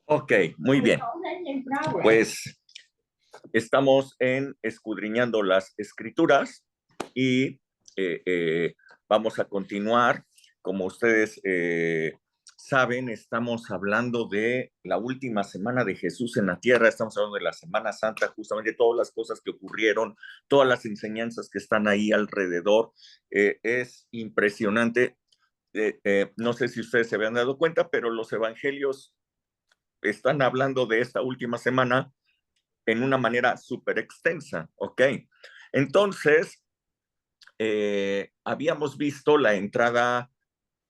Ok, muy bien. Pues estamos en escudriñando las escrituras y eh, eh, vamos a continuar. Como ustedes saben, estamos hablando de la última semana de Jesús en la tierra, estamos hablando de la Semana Santa, justamente todas las cosas que ocurrieron, todas las enseñanzas que están ahí alrededor. Es impresionante. No sé si ustedes se habían dado cuenta, pero los evangelios están hablando de esta última semana en una manera súper extensa, ¿ok? Entonces, habíamos visto la entrada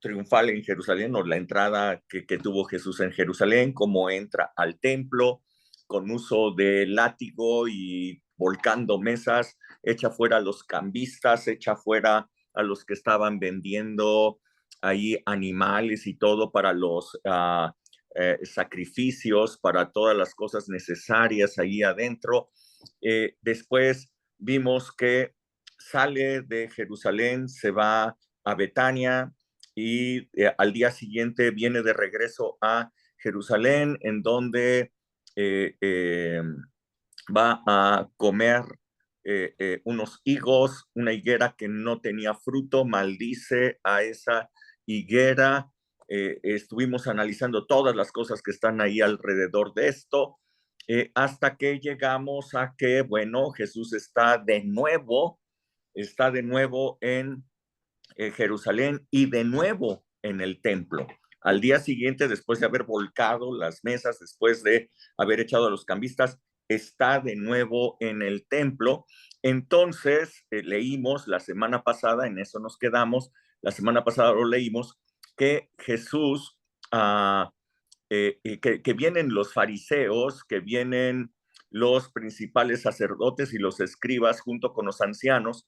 triunfal en Jerusalén, o la entrada que tuvo Jesús en Jerusalén, cómo entra al templo con uso de látigo y volcando mesas, echa fuera a los cambistas, echa fuera a los que estaban vendiendo ahí animales y todo para los sacrificios, para todas las cosas necesarias ahí adentro. Después vimos que sale de Jerusalén, se va a Betania, y al día siguiente viene de regreso a Jerusalén, en donde eh, eh, va a comer unos higos, una higuera que no tenía fruto, maldice a esa higuera. Estuvimos analizando todas las cosas que están ahí alrededor de esto, hasta que llegamos a que, bueno, Jesús está de nuevo en Jerusalén y de nuevo en el templo. Al día siguiente, después de haber volcado las mesas, después de haber echado a los cambistas, está de nuevo en el templo. Entonces, leímos la semana pasada, en eso nos quedamos, la semana pasada lo leímos, que Jesús, que vienen los fariseos, que vienen los principales sacerdotes y los escribas junto con los ancianos,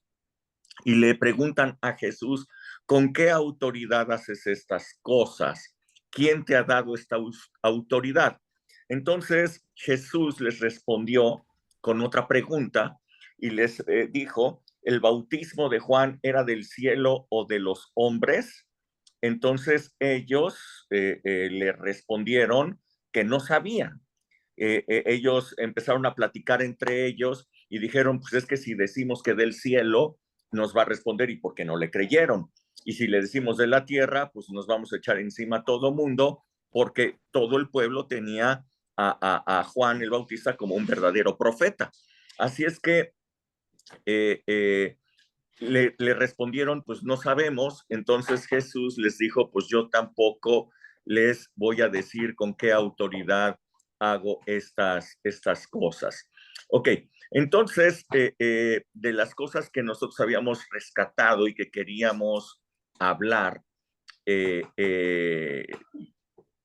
y le preguntan a Jesús, ¿con qué autoridad haces estas cosas? ¿Quién te ha dado esta autoridad? Entonces Jesús les respondió con otra pregunta y les dijo, ¿el bautismo de Juan era del cielo o de los hombres? Entonces ellos le respondieron que no sabían. Ellos empezaron a platicar entre ellos y dijeron, pues es que si decimos que del cielo, nos va a responder, ¿y por qué no le creyeron? Y si le decimos de la tierra, pues nos vamos a echar encima a todo mundo, porque todo el pueblo tenía a Juan el Bautista como un verdadero profeta. Así es que le respondieron, pues no sabemos. Entonces Jesús les dijo, pues yo tampoco les voy a decir con qué autoridad hago estas cosas. Ok, entonces, de las cosas que nosotros habíamos rescatado y que queríamos hablar, eh, eh,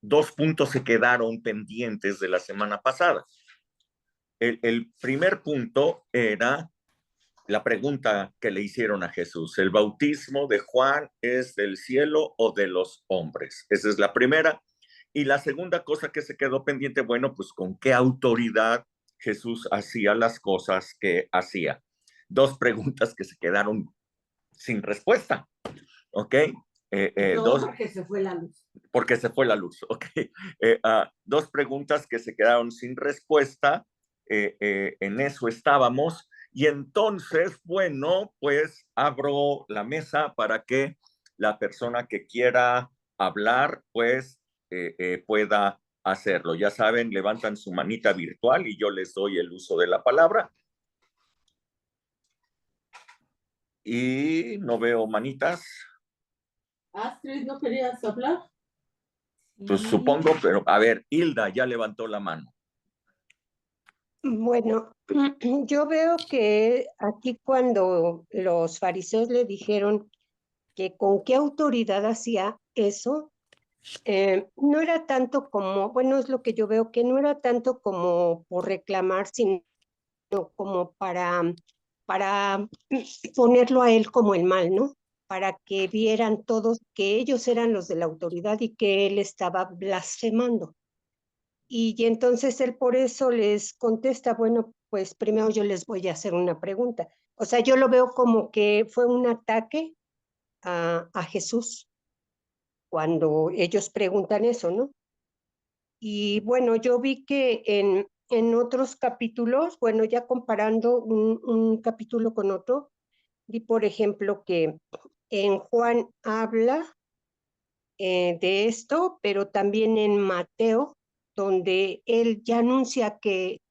dos puntos se quedaron pendientes de la semana pasada. El primer punto era la pregunta que le hicieron a Jesús: ¿el bautismo de Juan es del cielo o de los hombres? Esa es la primera. Y la segunda cosa que se quedó pendiente, bueno, pues con qué autoridad Jesús hacía las cosas que hacía. Dos preguntas que se quedaron sin respuesta, ¿ok? Dos, porque se fue la luz. Porque se fue la luz, ¿ok? Dos preguntas que se quedaron sin respuesta, en eso estábamos. Y entonces, bueno, pues abro la mesa para que la persona que quiera hablar, pues pueda hacerlo. Ya saben, levantan su manita virtual y yo les doy el uso de la palabra. Y no veo manitas. Astrid, ¿no querías hablar? Pues supongo, pero a ver, Hilda ya levantó la mano. Bueno, yo veo que aquí cuando los fariseos le dijeron que con qué autoridad hacía eso, no era tanto como, bueno, es lo que yo veo, que no era tanto como por reclamar, sino como para ponerlo a él como el mal, ¿no? Para que vieran todos que ellos eran los de la autoridad y que él estaba blasfemando. Y entonces él por eso les contesta, bueno, pues primero yo les voy a hacer una pregunta. O sea, yo lo veo como que fue un ataque a Jesús cuando ellos preguntan eso, ¿no? y bueno, yo vi que en otros capítulos, bueno, ya comparando un capítulo con otro, vi por ejemplo que en Juan habla de esto, pero también en Mateo, donde él ya anuncia que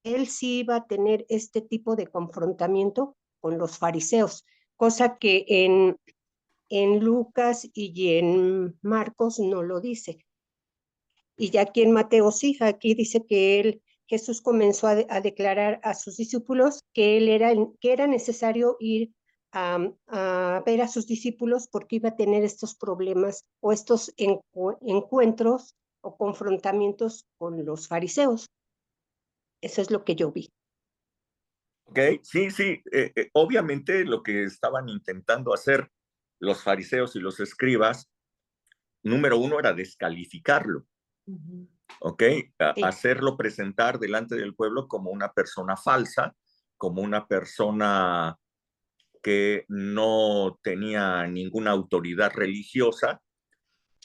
él sí iba a tener este tipo de confrontamiento con los fariseos, cosa que en Lucas y en Marcos no lo dice. Y ya aquí en Mateo sí, aquí dice que Jesús comenzó a declarar a sus discípulos que era necesario ir a ver a sus discípulos porque iba a tener estos problemas o estos encuentros o confrontamientos con los fariseos. Eso es lo que yo vi. Ok, sí, sí. Obviamente lo que estaban intentando hacer los fariseos y los escribas, número uno, era descalificarlo. ¿Ok? Sí. Hacerlo presentar delante del pueblo como una persona falsa, como una persona que no tenía ninguna autoridad religiosa.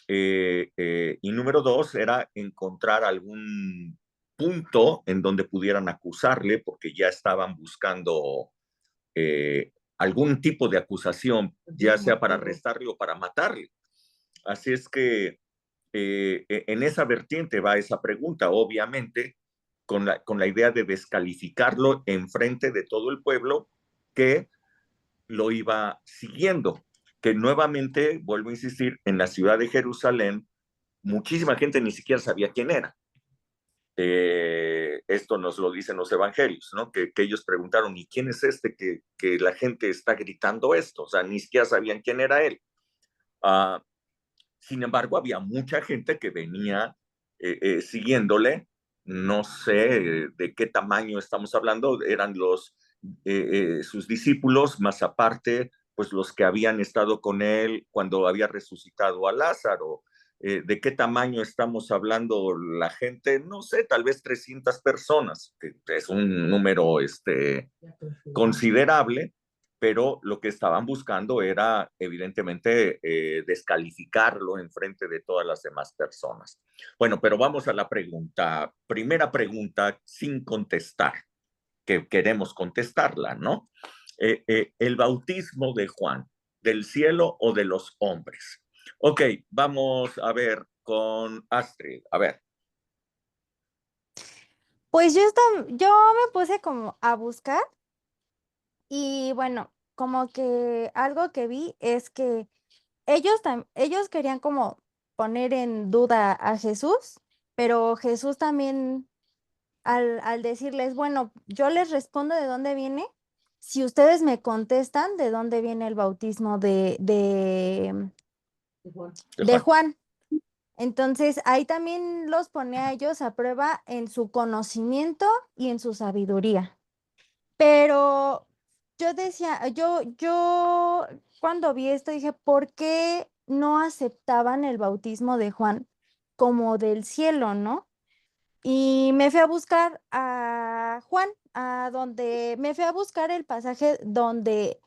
Y número dos era encontrar algún punto en donde pudieran acusarle, porque ya estaban buscando algún tipo de acusación, ya sea para arrestarle o para matarle. Así es que en esa vertiente va esa pregunta, obviamente, con la idea de descalificarlo en frente de todo el pueblo que lo iba siguiendo. Que nuevamente, vuelvo a insistir, en la ciudad de Jerusalén, muchísima gente ni siquiera sabía quién era. Esto nos lo dicen los evangelios, ¿no? Que ellos preguntaron, ¿y quién es este que la gente está gritando esto? O sea, ni siquiera sabían quién era él. Sin embargo, había mucha gente que venía siguiéndole. No sé de qué tamaño estamos hablando, eran sus discípulos, más aparte, pues los que habían estado con él cuando había resucitado a Lázaro. ¿De qué tamaño estamos hablando la gente? No sé, tal vez 300 personas, que es un número considerable, pero lo que estaban buscando era evidentemente descalificarlo en frente de todas las demás personas. Bueno, pero vamos a la pregunta, primera pregunta sin contestar, que queremos contestarla, ¿no? El bautismo de Juan, ¿del cielo o de los hombres? Ok, vamos a ver con Astrid, a ver. Pues yo me puse como a buscar y bueno, como que algo que vi es que ellos querían como poner en duda a Jesús, pero Jesús también al decirles, bueno, yo les respondo de dónde viene, si ustedes me contestan de dónde viene el bautismo de Juan. Entonces ahí también los pone a ellos a prueba en su conocimiento y en su sabiduría. Pero yo decía, yo cuando vi esto dije, ¿por qué no aceptaban el bautismo de Juan como del cielo, no? Y me fui a buscar a Juan, me fui a buscar el pasaje donde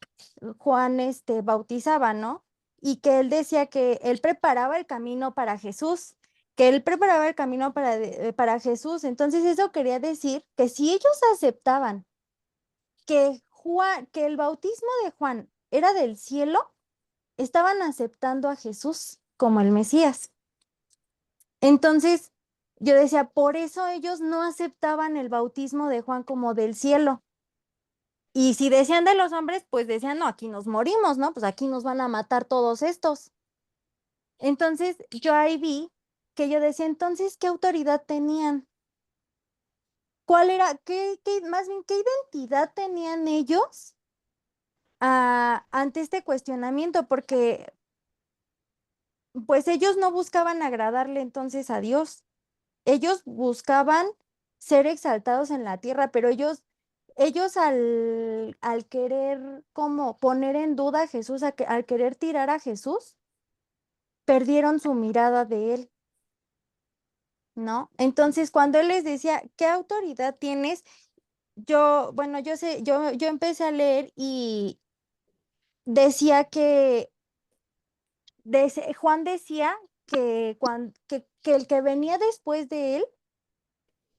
Juan bautizaba, ¿no? Y que él decía que él preparaba el camino para Jesús, que él preparaba el camino para Jesús. Entonces eso quería decir que si ellos aceptaban que el bautismo de Juan era del cielo, estaban aceptando a Jesús como el Mesías. Entonces, yo decía, por eso ellos no aceptaban el bautismo de Juan como del cielo. Y si decían de los hombres, pues decían, no, aquí nos morimos, ¿no? Pues aquí nos van a matar todos estos. Entonces, yo ahí vi que yo decía, entonces, ¿qué autoridad tenían? ¿Cuál era, más bien, qué identidad tenían ellos ante este cuestionamiento? Porque, pues ellos no buscaban agradarle entonces a Dios. Ellos buscaban ser exaltados en la tierra, pero ellos al querer como poner en duda a Jesús, al querer tirar a Jesús, perdieron su mirada de él, ¿no? Entonces, cuando él les decía, ¿qué autoridad tienes? Bueno, yo empecé a leer y decía que Juan decía que el que venía después de él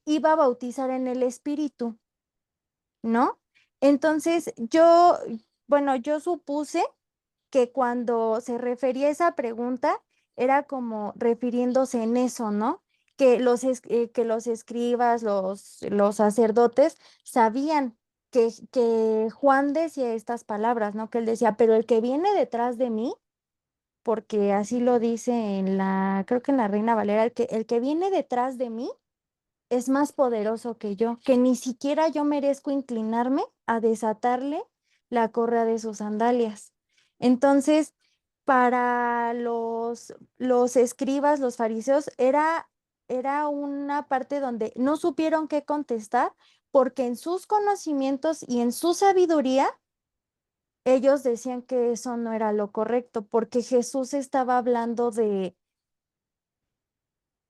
iba a bautizar en el Espíritu, ¿no? Entonces yo supuse que cuando se refería a esa pregunta era como refiriéndose en eso, ¿no? Que los escribas, los sacerdotes sabían que Juan decía estas palabras, ¿no? Que él decía, pero el que viene detrás de mí, porque así lo dice creo que en la Reina Valera, el que viene detrás de mí es más poderoso que yo, que ni siquiera yo merezco inclinarme a desatarle la correa de sus sandalias. Entonces, para los escribas, los fariseos, era una parte donde no supieron qué contestar, porque en sus conocimientos y en su sabiduría, ellos decían que eso no era lo correcto, porque Jesús estaba hablando de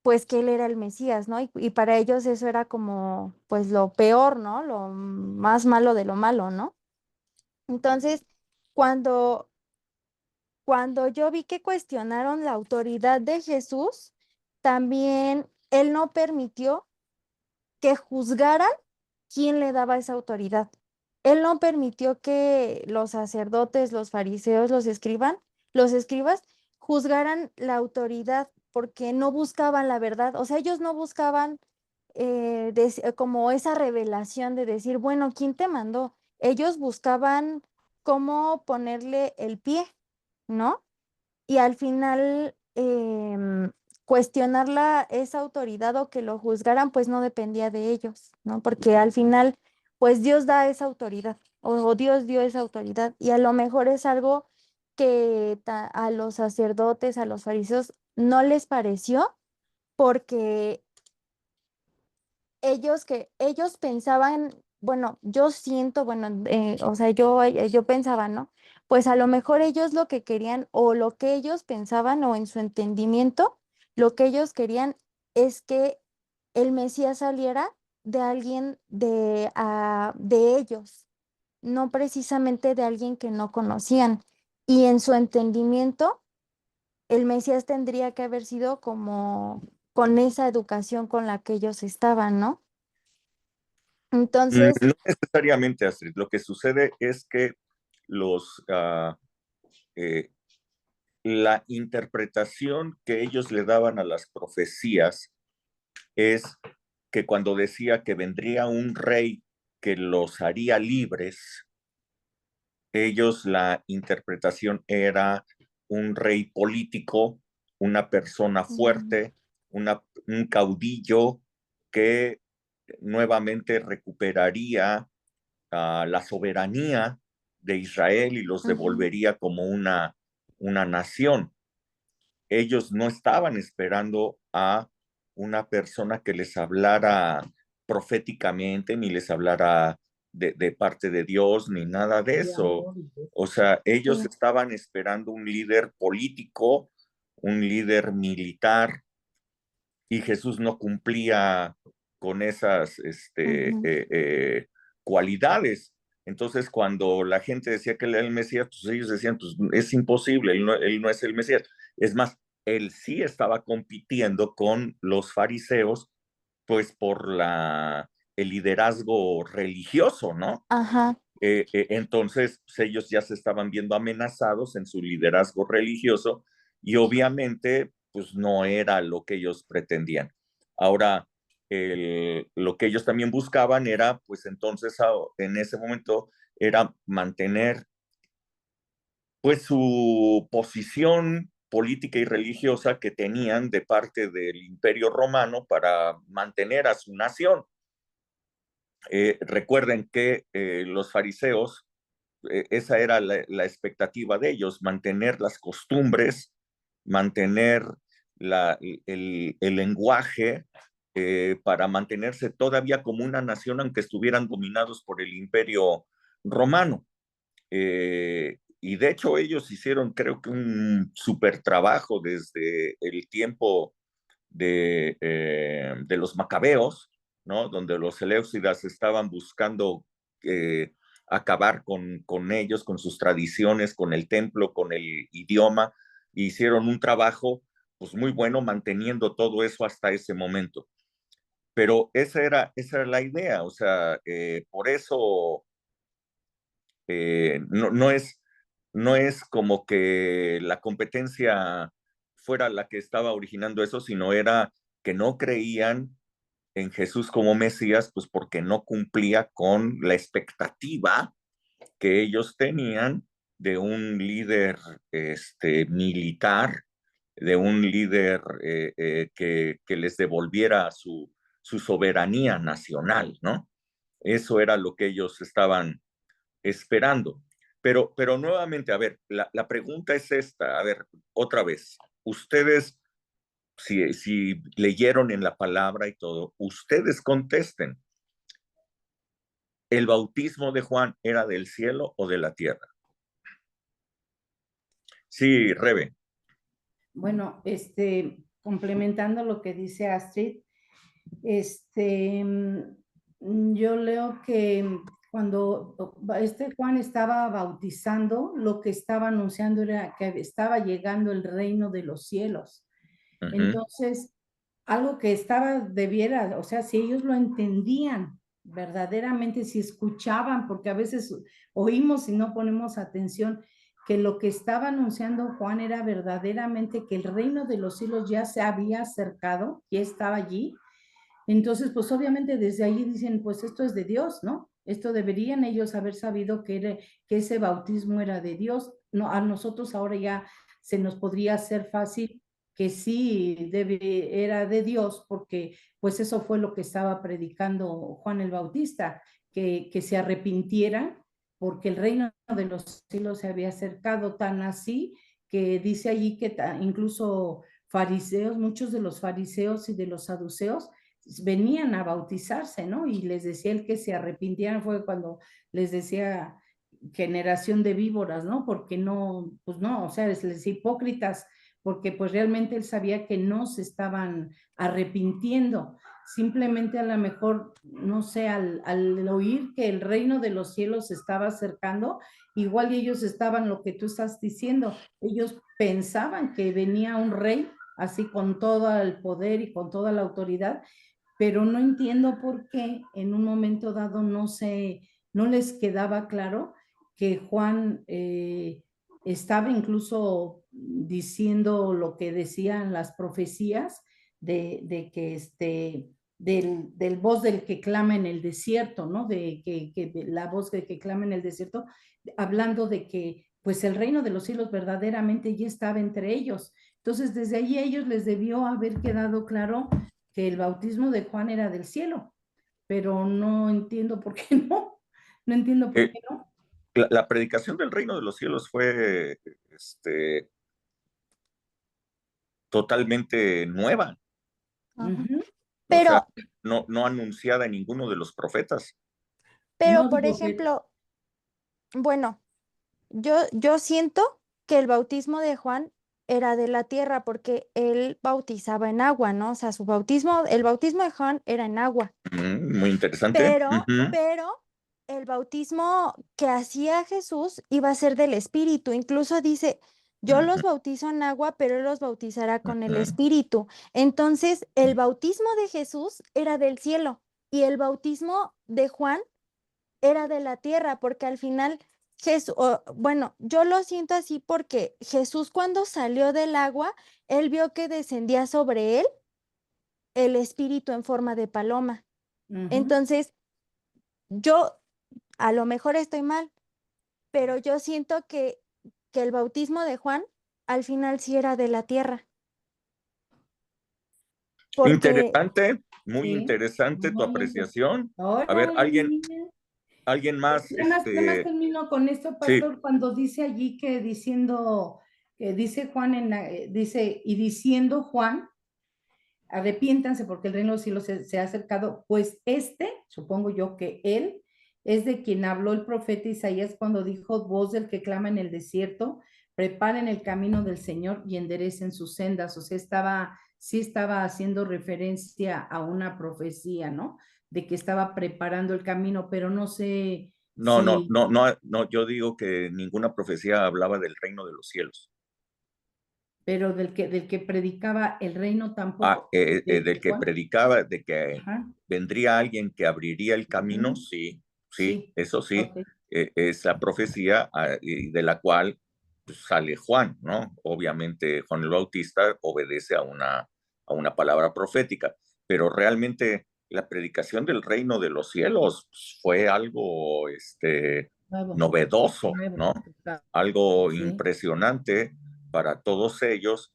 pues que él era el Mesías, ¿no? Y para ellos eso era como, pues lo peor, ¿no? Lo más malo de lo malo, ¿no? Entonces, cuando, cuando yo vi que cuestionaron la autoridad de Jesús, también él no permitió que juzgaran quién le daba esa autoridad. Él no permitió que los sacerdotes, los fariseos, los escribas, juzgaran la autoridad porque no buscaban la verdad. O sea, ellos no buscaban como esa revelación de decir, bueno, ¿quién te mandó? Ellos buscaban cómo ponerle el pie, ¿no? Y al final cuestionar esa autoridad o que lo juzgaran, pues no dependía de ellos, ¿no? Porque al final, pues Dios da esa autoridad o Dios dio esa autoridad y a lo mejor es algo que a los sacerdotes, a los fariseos, no les pareció porque ellos pensaban, bueno, yo siento, bueno, o sea, yo pensaba, ¿no? Pues a lo mejor ellos lo que querían o lo que ellos pensaban o en su entendimiento, lo que ellos querían es que el Mesías saliera de alguien de ellos, no precisamente de alguien que no conocían. Y en su entendimiento, el Mesías tendría que haber sido como con esa educación con la que ellos estaban, ¿no? Entonces, No necesariamente, Astrid. Lo que sucede es que los, eh, la interpretación que ellos le daban a las profecías es que cuando decía que vendría un rey que los haría libres, ellos la interpretación era un rey político, una persona fuerte, un caudillo que nuevamente recuperaría la soberanía de Israel y los devolvería como una nación. Ellos no estaban esperando a una persona que les hablara proféticamente, ni les hablara de parte de Dios, ni nada de eso. O sea, ellos estaban esperando un líder político, un líder militar, y Jesús no cumplía con esas cualidades. Entonces, cuando la gente decía que él era el Mesías, pues ellos decían, pues es imposible, él no es el Mesías. Es más, él sí estaba compitiendo con los fariseos, pues por el liderazgo religioso, ¿no? ajá, Entonces, pues, ellos ya se estaban viendo amenazados en su liderazgo religioso y obviamente, pues no era lo que ellos pretendían. Ahora, lo que ellos también buscaban era, pues entonces, en ese momento, era mantener, pues, su posición política y religiosa que tenían de parte del Imperio Romano para mantener a su nación. Recuerden que los fariseos, esa era la expectativa de ellos, mantener las costumbres, mantener el lenguaje, para mantenerse todavía como una nación, aunque estuvieran dominados por el Imperio Romano. Y de hecho ellos hicieron, creo que un súper trabajo desde el tiempo de los macabeos, ¿no? Donde los seleucidas estaban buscando acabar con ellos, con sus tradiciones, con el templo, con el idioma. Hicieron un trabajo pues muy bueno manteniendo todo eso hasta ese momento. Pero esa era la idea, o sea, por eso no es como que la competencia fuera la que estaba originando eso, sino era que no creían en Jesús como Mesías, pues porque no cumplía con la expectativa que ellos tenían de un líder militar, de un líder que les devolviera su soberanía nacional, ¿no? Eso era lo que ellos estaban esperando. Pero nuevamente, a ver, la pregunta es esta, a ver, otra vez, ustedes, si leyeron en la palabra y todo, ustedes contesten, ¿el bautismo de Juan era del cielo o de la tierra? Sí, Rebe. Bueno, complementando lo que dice Astrid, yo leo que cuando Juan estaba bautizando, lo que estaba anunciando era que estaba llegando el reino de los cielos. Entonces, algo que debiera, o sea, si ellos lo entendían verdaderamente, si escuchaban, porque a veces oímos y no ponemos atención, que lo que estaba anunciando Juan era verdaderamente que el reino de los cielos ya se había acercado, ya estaba allí. Entonces, pues obviamente desde ahí dicen, pues esto es de Dios, ¿no? Esto deberían ellos haber sabido que ese bautismo era de Dios. No, a nosotros ahora ya se nos podría hacer fácil que sí era de Dios, porque pues eso fue lo que estaba predicando Juan el Bautista, que se arrepintieran, porque el reino de los cielos se había acercado tan así, que dice allí que incluso fariseos, muchos de los fariseos y de los saduceos, venían a bautizarse, ¿no? Y les decía el que se arrepintieran, fue cuando les decía generación de víboras, ¿no? Porque no, pues no, o sea, les hipócritas, porque pues realmente él sabía que no se estaban arrepintiendo. Simplemente a lo mejor, no sé, al oír que el reino de los cielos se estaba acercando, igual ellos estaban lo que tú estás diciendo, ellos pensaban que venía un rey así con todo el poder y con toda la autoridad, pero no entiendo por qué en un momento dado no les quedaba claro que Juan estaba incluso diciendo lo que decían las profecías de que del voz del que clama en el desierto, ¿no? De la voz del que clama en el desierto, hablando de que pues el reino de los cielos verdaderamente ya estaba entre ellos. Entonces, desde allí a ellos les debió haber quedado claro que el bautismo de Juan era del cielo, pero no entiendo por qué no. No entiendo por qué no. La predicación del reino de los cielos fue totalmente nueva. Pero, o sea, no anunciada en ninguno de los profetas. pero No por digo que- ejemplo, bueno, yo siento que el bautismo de Juan era de la tierra porque él bautizaba en agua, ¿no? O sea, el bautismo de Juan era en agua, Muy interesante. pero el bautismo que hacía Jesús iba a ser del Espíritu. Incluso dice, yo los bautizo en agua, pero él los bautizará con el Espíritu. Entonces, el bautismo de Jesús era del cielo y el bautismo de Juan era de la tierra, porque al final Jesús, bueno, yo lo siento así porque Jesús cuando salió del agua, él vio que descendía sobre él el Espíritu en forma de paloma. Entonces, yo a lo mejor estoy mal, pero yo siento que el bautismo de Juan al final sí era de la tierra. Porque Interesante, muy Sí, interesante tu muy apreciación. Ahora, A ver, alguien más. nada más termino con esto, Sí. pastor, cuando dice allí que dice Juan, diciendo Juan, arrepiéntanse porque el reino de los cielos se ha acercado, pues supongo yo que él, es de quien habló el profeta Isaías cuando dijo, voz del que clama en el desierto, preparen el camino del Señor y enderecen sus sendas. O sea, sí estaba haciendo referencia a una profecía, ¿no? De que estaba preparando el camino, pero no sé No, si... no, yo digo que ninguna profecía hablaba del reino de los cielos. Pero del que predicaba el reino tampoco. Del que Juan. predicaba, de que Ajá. vendría alguien que abriría el camino, sí, eso sí, ok. es la profecía y de la cual pues, sale Juan, ¿no? Obviamente Juan el Bautista obedece a una palabra profética, pero realmente la predicación del reino de los cielos pues, fue algo Nuevo. novedoso, Nuevo. ¿no? Algo Sí. impresionante para todos ellos,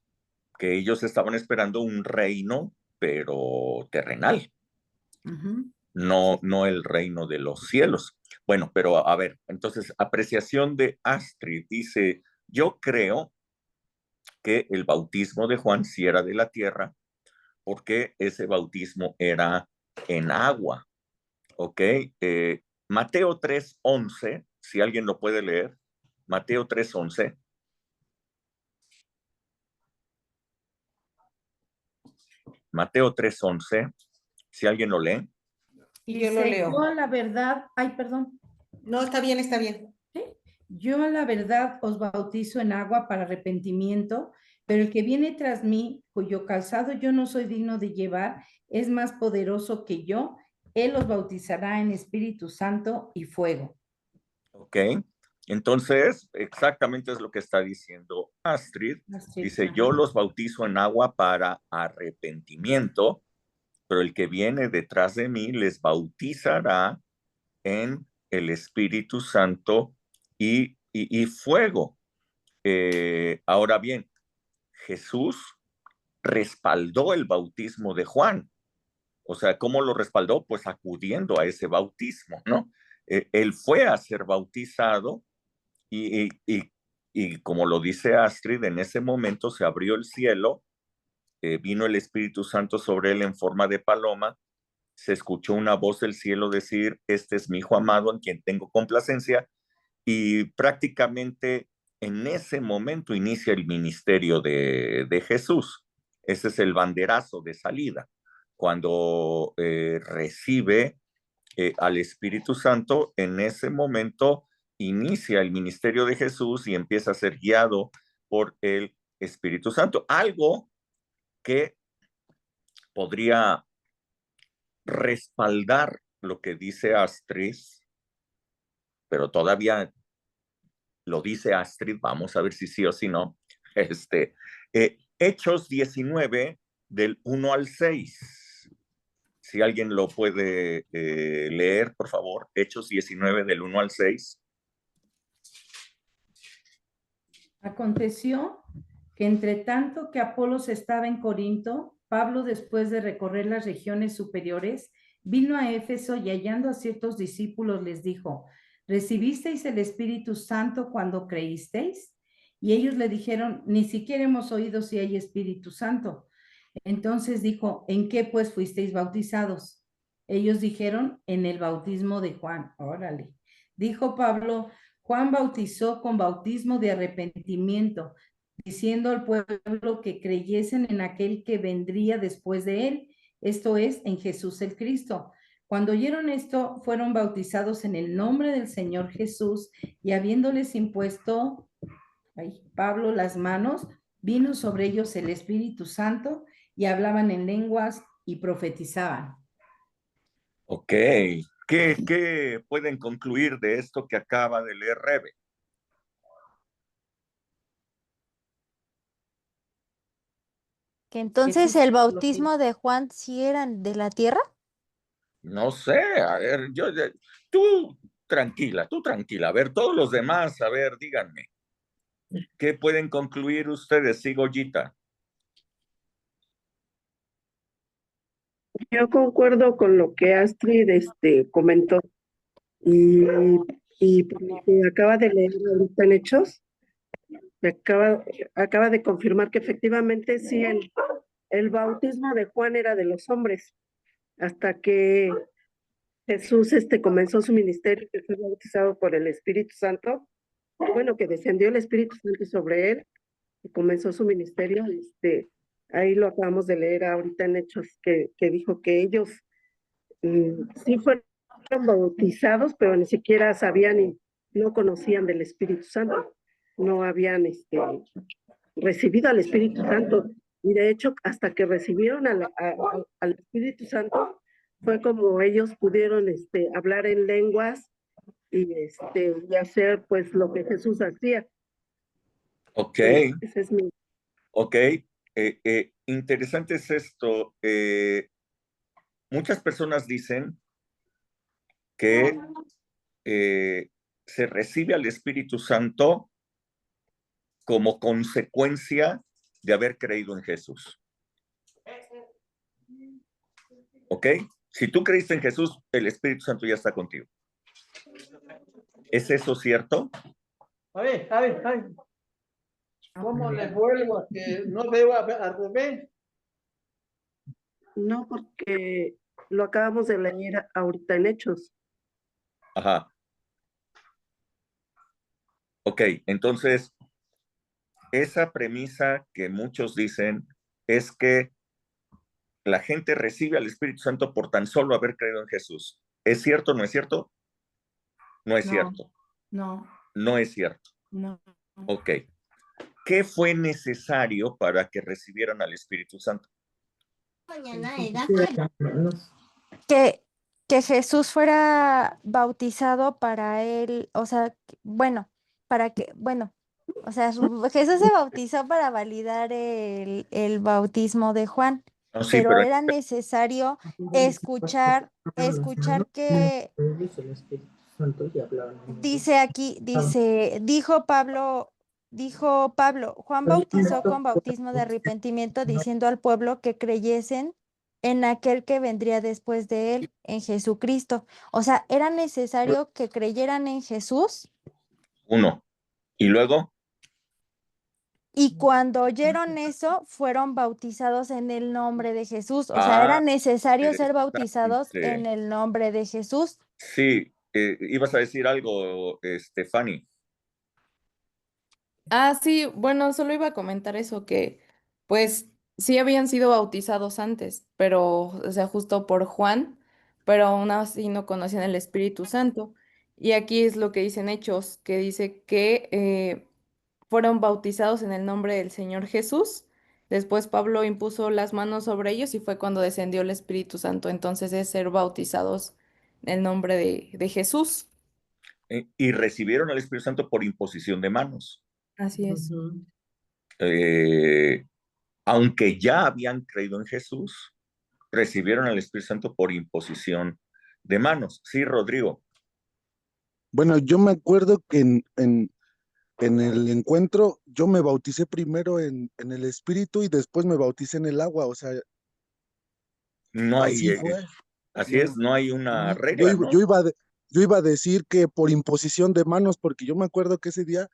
que ellos estaban esperando un reino, pero terrenal, Ujú. no el reino de los cielos. Bueno, pero a ver, entonces, apreciación de Astrid dice, yo creo que el bautismo de Juan sí era de la tierra, porque ese bautismo era en agua, ¿ok? Mateo 3:11, si alguien lo puede leer, Mateo 3:11. Mateo 3:11, si alguien lo lee. Y yo lo Dice, leo. yo a la verdad, ay, perdón. No, está bien, está bien. ¿Sí? Yo a la verdad os bautizo en agua para arrepentimiento, pero el que viene tras mí, cuyo calzado yo no soy digno de llevar, es más poderoso que yo. Él os bautizará en Espíritu Santo y fuego. Ok, entonces exactamente es lo que está diciendo Astrid. Dice, yo los bautizo en agua para arrepentimiento, pero el que viene detrás de mí les bautizará en el Espíritu Santo y fuego. Ahora bien, Jesús respaldó el bautismo de Juan. O sea, ¿cómo lo respaldó? Pues acudiendo a ese bautismo, ¿no? Él fue a ser bautizado y como lo dice Astrid, en ese momento se abrió el cielo, vino el Espíritu Santo sobre él en forma de paloma, se escuchó una voz del cielo decir, este es mi hijo amado en quien tengo complacencia, y prácticamente en ese momento inicia el ministerio de Jesús. Ese es el banderazo de salida, cuando recibe al Espíritu Santo, en ese momento inicia el ministerio de Jesús y empieza a ser guiado por el Espíritu Santo. Algo que podría respaldar lo que dice Astrid, pero todavía lo dice Astrid, vamos a ver si sí o si no. Hechos 19 del 1 al 6. Si alguien lo puede leer, por favor, Hechos 19 del 1 al 6. Aconteció que entre tanto que Apolos estaba en Corinto, Pablo, después de recorrer las regiones superiores, vino a Éfeso y hallando a ciertos discípulos les dijo, ¿recibisteis el Espíritu Santo cuando creísteis? Y ellos le dijeron, ni siquiera hemos oído si hay Espíritu Santo. Entonces dijo, ¿en qué pues fuisteis bautizados? Ellos dijeron, en el bautismo de Juan. Órale. Dijo Pablo, Juan bautizó con bautismo de arrepentimiento, diciendo al pueblo que creyesen en aquel que vendría después de él, esto es, en Jesús el Cristo. Cuando oyeron esto, fueron bautizados en el nombre del Señor Jesús y habiéndoles impuesto Pablo las manos, vino sobre ellos el Espíritu Santo y hablaban en lenguas y profetizaban. Ok, ¿qué pueden concluir de esto que acaba de leer Rebe? Que entonces Jesús el bautismo de Juan sí era de la tierra. No sé, a ver, tú tranquila, a ver, todos los demás, a ver, díganme, ¿qué pueden concluir ustedes? Sí, Goyita. Yo concuerdo con lo que Astrid comentó y, y por lo que acaba de leer ahorita en Hechos, acaba de confirmar que efectivamente sí, el bautismo de Juan era de los hombres, hasta que Jesús comenzó su ministerio, que fue bautizado por el Espíritu Santo, bueno, que descendió el Espíritu Santo sobre él y comenzó su ministerio. Ahí lo acabamos de leer ahorita en Hechos, que dijo que ellos sí fueron bautizados, pero ni siquiera sabían y no conocían del Espíritu Santo. No habían recibido al Espíritu Santo. Y de hecho, hasta que recibieron al Espíritu Santo, fue como ellos pudieron hablar en lenguas y hacer pues lo que Jesús hacía. Ok, Ese es mi... ok. Interesante es esto. Muchas personas dicen que se recibe al Espíritu Santo como consecuencia de haber creído en Jesús. ¿Ok? Si tú creíste en Jesús, el Espíritu Santo ya está contigo. ¿Es eso cierto? A ver. ¿Cómo le vuelvo a que no veo a Rubén? No, porque lo acabamos de leer ahorita en Hechos. Ajá. Ok, entonces, esa premisa que muchos dicen es que la gente recibe al Espíritu Santo por tan solo haber creído en Jesús. ¿Es cierto o no es cierto? No es No. cierto. No, No es cierto. no. Ok. ¿Qué fue necesario para que recibieran al Espíritu Santo? Que, que Jesús fuera bautizado para él, o sea, bueno, o sea, Jesús se bautizó para validar el bautismo de Juan, No, sí, pero pero era necesario escuchar que dice aquí, dijo Pablo, Juan bautizó con bautismo de arrepentimiento, diciendo al pueblo que creyesen en aquel que vendría después de él, en Jesucristo. O sea, era necesario que creyeran en Jesús uno. Y luego, y cuando oyeron eso, fueron bautizados en el nombre de Jesús. O sea, era necesario ser bautizados en exactamente. el nombre de Jesús. Sí, ibas a decir algo, Fanny. Ah, sí, bueno, solo iba a comentar eso, que pues sí habían sido bautizados antes, pero, o sea, justo por Juan, pero aún así no conocían el Espíritu Santo. Y aquí es lo que dicen Hechos, que dice que fueron bautizados en el nombre del Señor Jesús. Después Pablo impuso las manos sobre ellos y fue cuando descendió el Espíritu Santo. Entonces es ser bautizados en el nombre de Jesús. Y recibieron al Espíritu Santo por imposición de manos. Así es. Eh, aunque ya habían creído en Jesús, recibieron al Espíritu Santo por imposición de manos. Sí, Rodrigo. Bueno, yo me acuerdo que en el encuentro yo me bauticé primero en el Espíritu y después me bauticé en el agua, o sea, No así hay, fue. así es, No, no hay una ujú. regla, ¿no? Yo iba a decir que por imposición de manos, porque yo me acuerdo que ese día,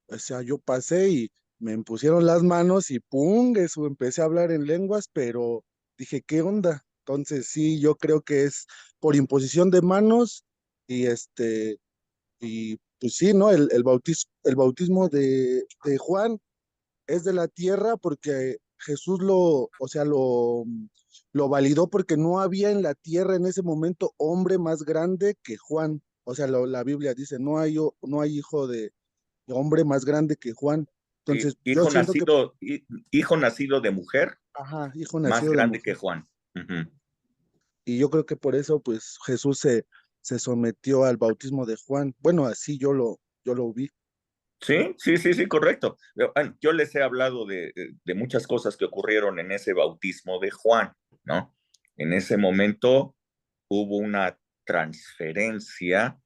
o sea, yo pasé y me impusieron las manos y ¡pum! Eso, empecé a hablar en lenguas, pero dije, ¿qué onda? Entonces sí, yo creo que es por imposición de manos y y pues sí, ¿no? El bautismo de Juan es de la tierra porque Jesús o sea, lo validó porque no había en la tierra en ese momento hombre más grande que Juan. O sea, la Biblia dice, no hay hijo de hombre más grande que Juan. Entonces, yo siento que, Hijo nacido de mujer, ajá, hijo más nacido de grande que mujer. Juan. Uh-huh. Y yo creo que por eso, pues, Jesús se sometió al bautismo de Juan. Bueno, así yo lo vi. Sí, correcto. Yo les he hablado de muchas cosas que ocurrieron en ese bautismo de Juan, ¿no? En ese momento hubo una transferencia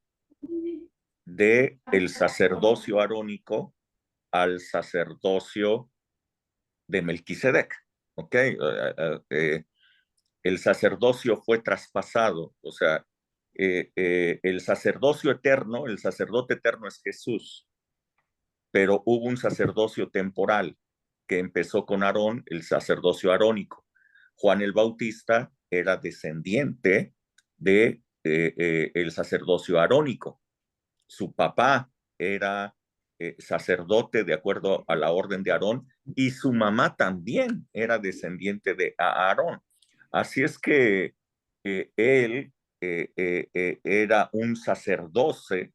de el sacerdocio arónico al sacerdocio de Melquisedec, ¿ok? El sacerdocio fue traspasado, o sea, el sacerdocio eterno, el sacerdote eterno es Jesús, pero hubo un sacerdocio temporal que empezó con Aarón, el sacerdocio arónico. Juan el Bautista era descendiente de el sacerdocio arónico. Su papá era sacerdote de acuerdo a la orden de Aarón y su mamá también era descendiente de Aarón. Así es que él era un sacerdote,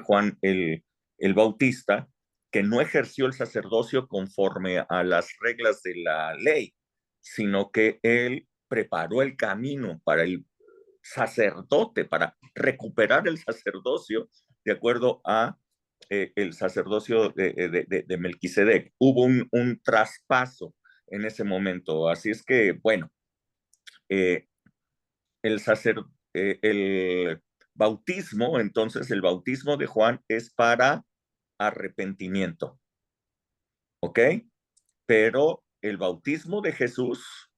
Juan el Bautista, que no ejerció el sacerdocio conforme a las reglas de la ley, sino que él preparó el camino para el sacerdote, para recuperar el sacerdocio de acuerdo a el sacerdocio de Melquisedec. Hubo un traspaso en ese momento. Así es que, bueno, el bautismo, entonces el bautismo de Juan es para arrepentimiento, ¿ok? Pero el bautismo de Jesús,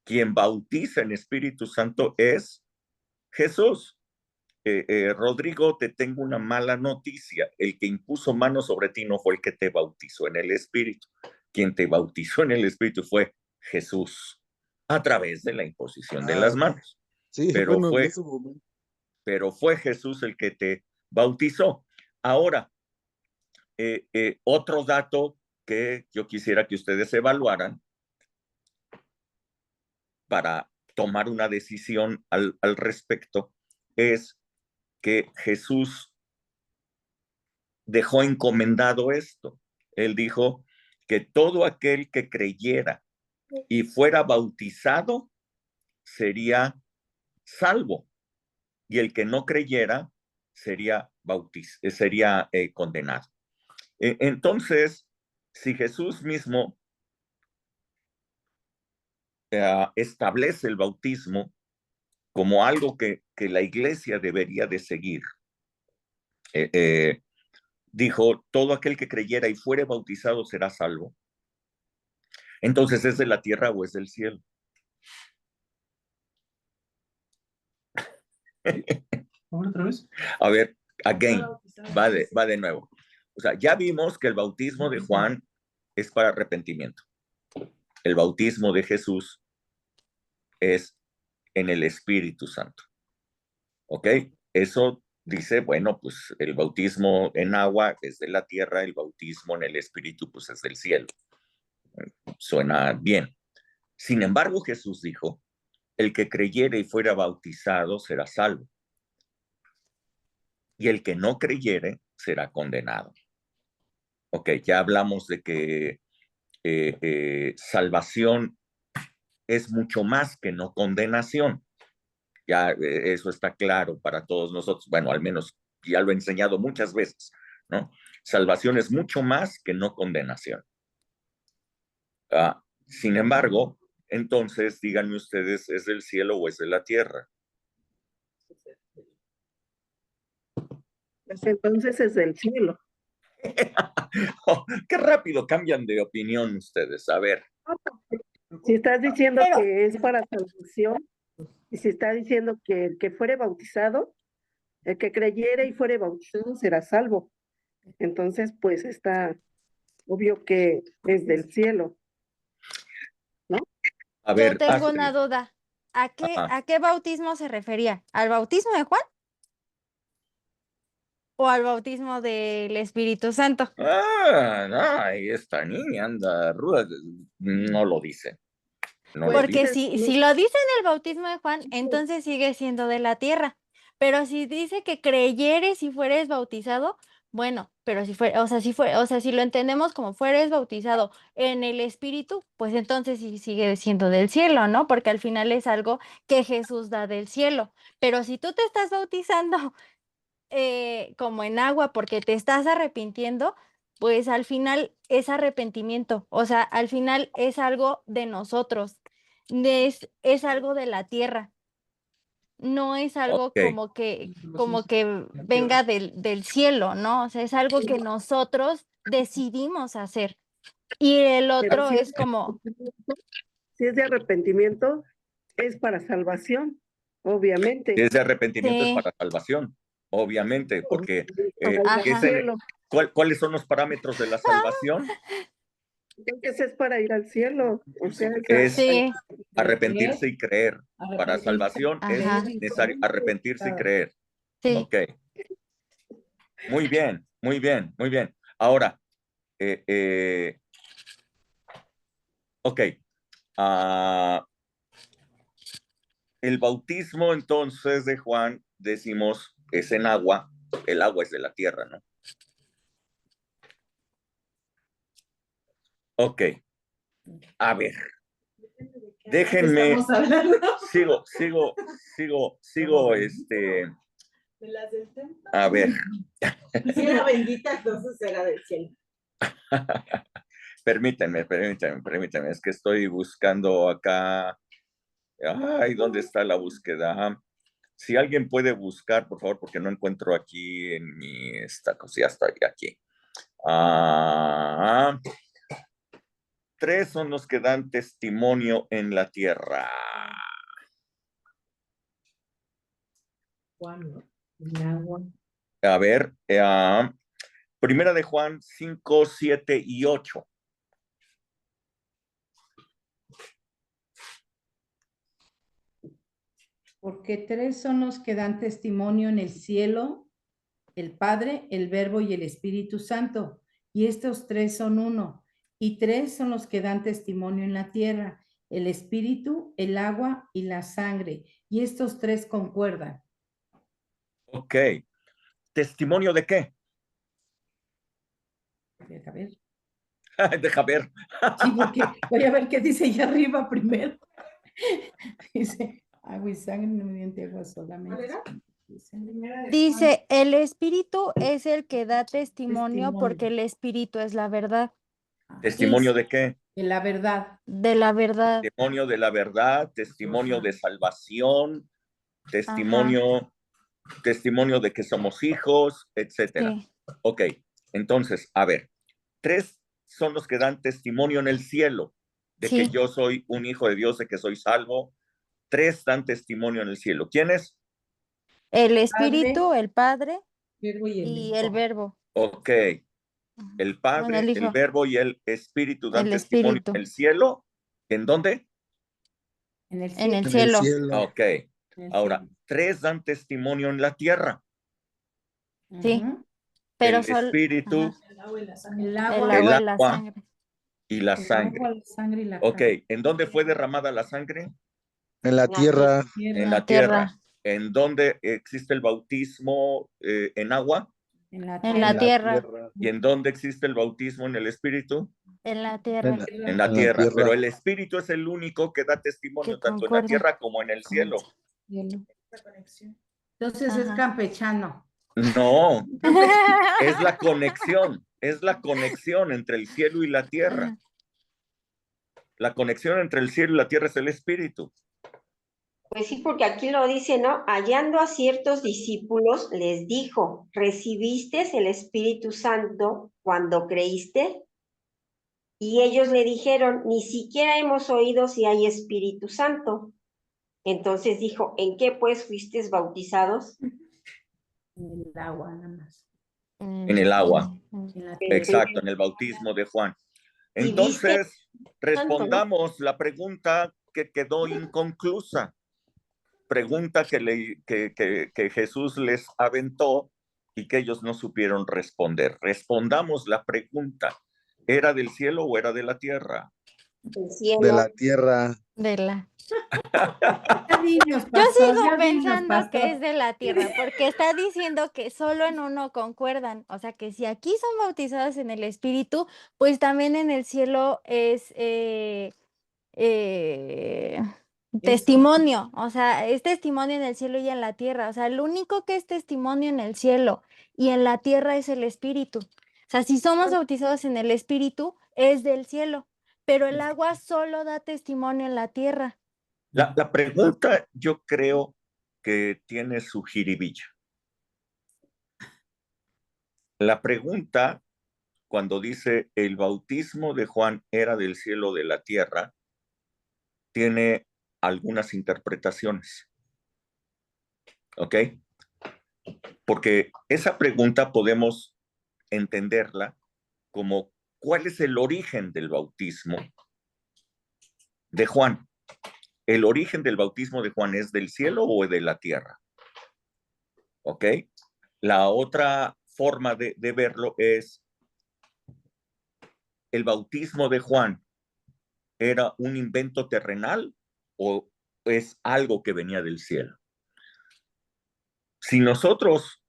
quien bautiza en Espíritu Santo es Jesús. Rodrigo, te tengo una mala noticia. El que impuso manos sobre ti no fue el que te bautizó en el Espíritu. Quien te bautizó en el Espíritu fue Jesús, a través de la imposición de las manos. Sí, Pero bueno, en fue, ese momento. pero fue Jesús el que te bautizó. Ahora, otro dato que yo quisiera que ustedes evaluaran para tomar una decisión al respecto es que Jesús dejó encomendado esto. Él dijo que todo aquel que creyera y fuera bautizado sería salvo, y el que no creyera sería condenado. Entonces, si Jesús mismo establece el bautismo como algo que la iglesia debería de seguir, dijo, todo aquel que creyera y fuere bautizado será salvo. Entonces, ¿es de la tierra o es del cielo? ¿Otra vez? A ver, again, va de nuevo. O sea, ya vimos que el bautismo de Juan es para arrepentimiento. El bautismo de Jesús es en el Espíritu Santo. ¿Ok? Eso dice, bueno, pues el bautismo en agua es de la tierra, el bautismo en el Espíritu pues es del cielo. Suena bien. Sin embargo, Jesús dijo, el que creyere y fuera bautizado será salvo, y el que no creyere será condenado. Ok, ya hablamos de que salvación es mucho más que no condenación. Ya eso está claro para todos nosotros. Bueno, al menos ya lo he enseñado muchas veces, ¿no? Salvación es mucho más que no condenación. Sin embargo, entonces, díganme ustedes, ¿es del cielo o es de la tierra? Pues entonces es del cielo. Oh, qué rápido cambian de opinión ustedes. A ver. Si estás diciendo Pero- que es para salvación, y si está diciendo que el que fuere bautizado, el que creyere y fuere bautizado será salvo. Entonces, pues está obvio que es del cielo, ¿no? A Yo ver, tengo una Astrid. duda. Ajá. ¿A qué bautismo se refería? ¿Al bautismo de Juan o al bautismo del Espíritu Santo? No, esta niña anda ruda. No lo dice. No lo Pues Porque dice. si lo dice en el bautismo de Juan, entonces sigue siendo de la tierra. Pero si dice que creyeres y fueres bautizado, bueno, pero si fue, o sea, si lo entendemos como fueres bautizado en el Espíritu, pues entonces sí sigue siendo del cielo, ¿no? Porque al final es algo que Jesús da del cielo. Pero si tú te estás bautizando como en agua porque te estás arrepintiendo, pues al final es arrepentimiento, o sea, al final es algo de nosotros, es algo de la tierra, no es algo Ok. como que venga del cielo, ¿no? O sea, es algo que nosotros decidimos hacer. Y el pero otro es como, si es de arrepentimiento, es para salvación, obviamente. Si es de arrepentimiento es sí, para salvación, obviamente, porque Para ir al cielo. ¿cuáles son los parámetros de la salvación? Entonces es para ir al cielo. O sea, Es sí, arrepentirse y creer. Para salvación es ajá, necesario arrepentirse y creer. sí. Ok. Muy bien, muy bien, muy bien. Ahora, ok. El bautismo entonces de Juan, decimos, es en agua. El agua es de la tierra, ¿no? Ok, a ver, déjenme, Estamos hablando. sigo, a ver, Si era bendita, entonces era del cielo. permítanme, es que estoy buscando acá, ay, ¿dónde está la búsqueda? Si alguien puede buscar, por favor, porque no encuentro aquí en esta cosa, ya estoy aquí. 3 son los que dan testimonio en la tierra. Juan, el agua. A ver, Primera de Juan 5, 7 y 8. Porque 3 son los que dan testimonio en el cielo, el Padre, el Verbo y el Espíritu Santo. Y estos 3 son uno. Y 3 son los que dan testimonio en la tierra, el Espíritu, el agua y la sangre. Y estos 3 concuerdan. Ok. ¿Testimonio de qué? Deja ver. Deja ver. Sí, porque voy a ver qué dice allá arriba primero. Dice, agua y sangre no mediante agua solamente. Dice, el espíritu es el que da testimonio porque el espíritu es la verdad. ¿Testimonio de qué? De la verdad. De la verdad. Testimonio de la verdad, testimonio de salvación, testimonio de que somos hijos, etcétera. Sí. Ok, entonces, a ver, 3 son los que dan testimonio en el cielo de que yo soy un hijo de Dios, de que soy salvo. 3 dan testimonio en el cielo. ¿Quiénes? El espíritu, el Padre Verbo y el Verbo. Ok, el Bueno, Padre, el el Hijo. Verbo y el Espíritu dan El testimonio Espíritu. en el cielo. ¿En dónde? En el En cielo. el En el cielo. cielo. Ok, En el ahora, cielo. 3 dan testimonio en la tierra. Sí. Ujú. Pero El solo Espíritu, El el agua, el agua y la agua sangre. y la el agua, sangre. la sangre y la Ok, carne. ¿en dónde fue derramada la sangre? En la tierra. En la tierra. ¿En dónde existe el bautismo en agua? En la En tierra. la En la tierra. tierra. ¿Y en dónde existe el bautismo en el Espíritu? En la En tierra. la, En la en la tierra. tierra. Pero el Espíritu es el único que da testimonio Que tanto en la concuerda tierra como en el con el cielo. cielo. Entonces es Ajá. campechano. No, es la conexión entre el cielo y la tierra. Ajá. La conexión entre el cielo y la tierra es el Espíritu. Pues sí, porque aquí lo dice, ¿no? Hallando a ciertos discípulos, les dijo, ¿recibiste el Espíritu Santo cuando creíste? Y ellos le dijeron, ni siquiera hemos oído si hay Espíritu Santo. Entonces dijo, ¿en qué pues fuisteis bautizados? En el agua, nada más. En el agua. En la Exacto, en el bautismo de Juan. Y viste Entonces, Santo, ¿no? respondamos la pregunta que quedó inconclusa. Pregunta que Jesús les aventó y que ellos no supieron responder. Respondamos la pregunta. ¿Era del cielo o era de la tierra? El De cielo. la tierra. De la. Ya dinos, Yo pastor, sigo ya dinos, pensando que pastor. es de la tierra, porque está diciendo que solo en uno concuerdan. O sea, que si aquí son bautizados en el Espíritu, pues también en el cielo es testimonio. O sea, es testimonio en el cielo y en la tierra. O sea, el único que es testimonio en el cielo y en la tierra es el Espíritu. O sea, si somos bautizados en el Espíritu, es del cielo, pero el agua solo da testimonio en la tierra. La pregunta yo creo que tiene su jiribilla. La pregunta, cuando dice el bautismo de Juan era del cielo o de la tierra, tiene algunas interpretaciones. ¿Ok? Porque esa pregunta podemos entenderla como ¿cuál es el origen del bautismo de Juan? ¿El origen del bautismo de Juan es del cielo o de la tierra? ¿Ok? La otra forma de verlo es ¿el bautismo de Juan era un invento terrenal o es algo que venía del cielo? Si nosotros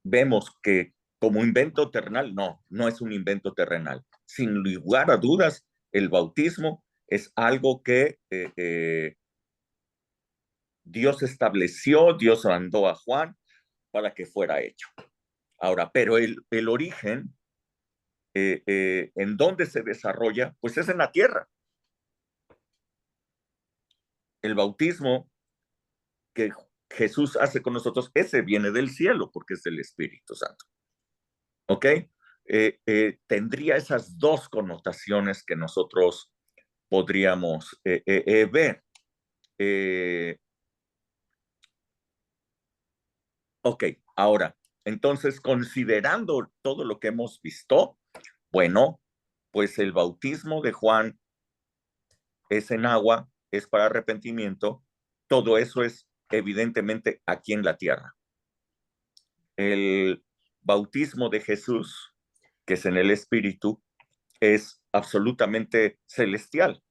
vemos que como invento terrenal, no es un invento terrenal. sin lugar a dudas, el bautismo es algo que Dios estableció, Dios mandó a Juan para que fuera hecho. Ahora, pero el origen, ¿en dónde se desarrolla? Pues es en la tierra. El bautismo que Jesús hace con nosotros, ese viene del cielo, porque es del Espíritu Santo. ¿Ok? Tendría esas dos connotaciones que nosotros podríamos ver. Ok, ahora, entonces, considerando todo lo que hemos visto, bueno, pues el bautismo de Juan es en agua, es para arrepentimiento, todo eso es evidentemente aquí en la tierra. El bautismo de Jesús, que es en el Espíritu, es absolutamente celestial.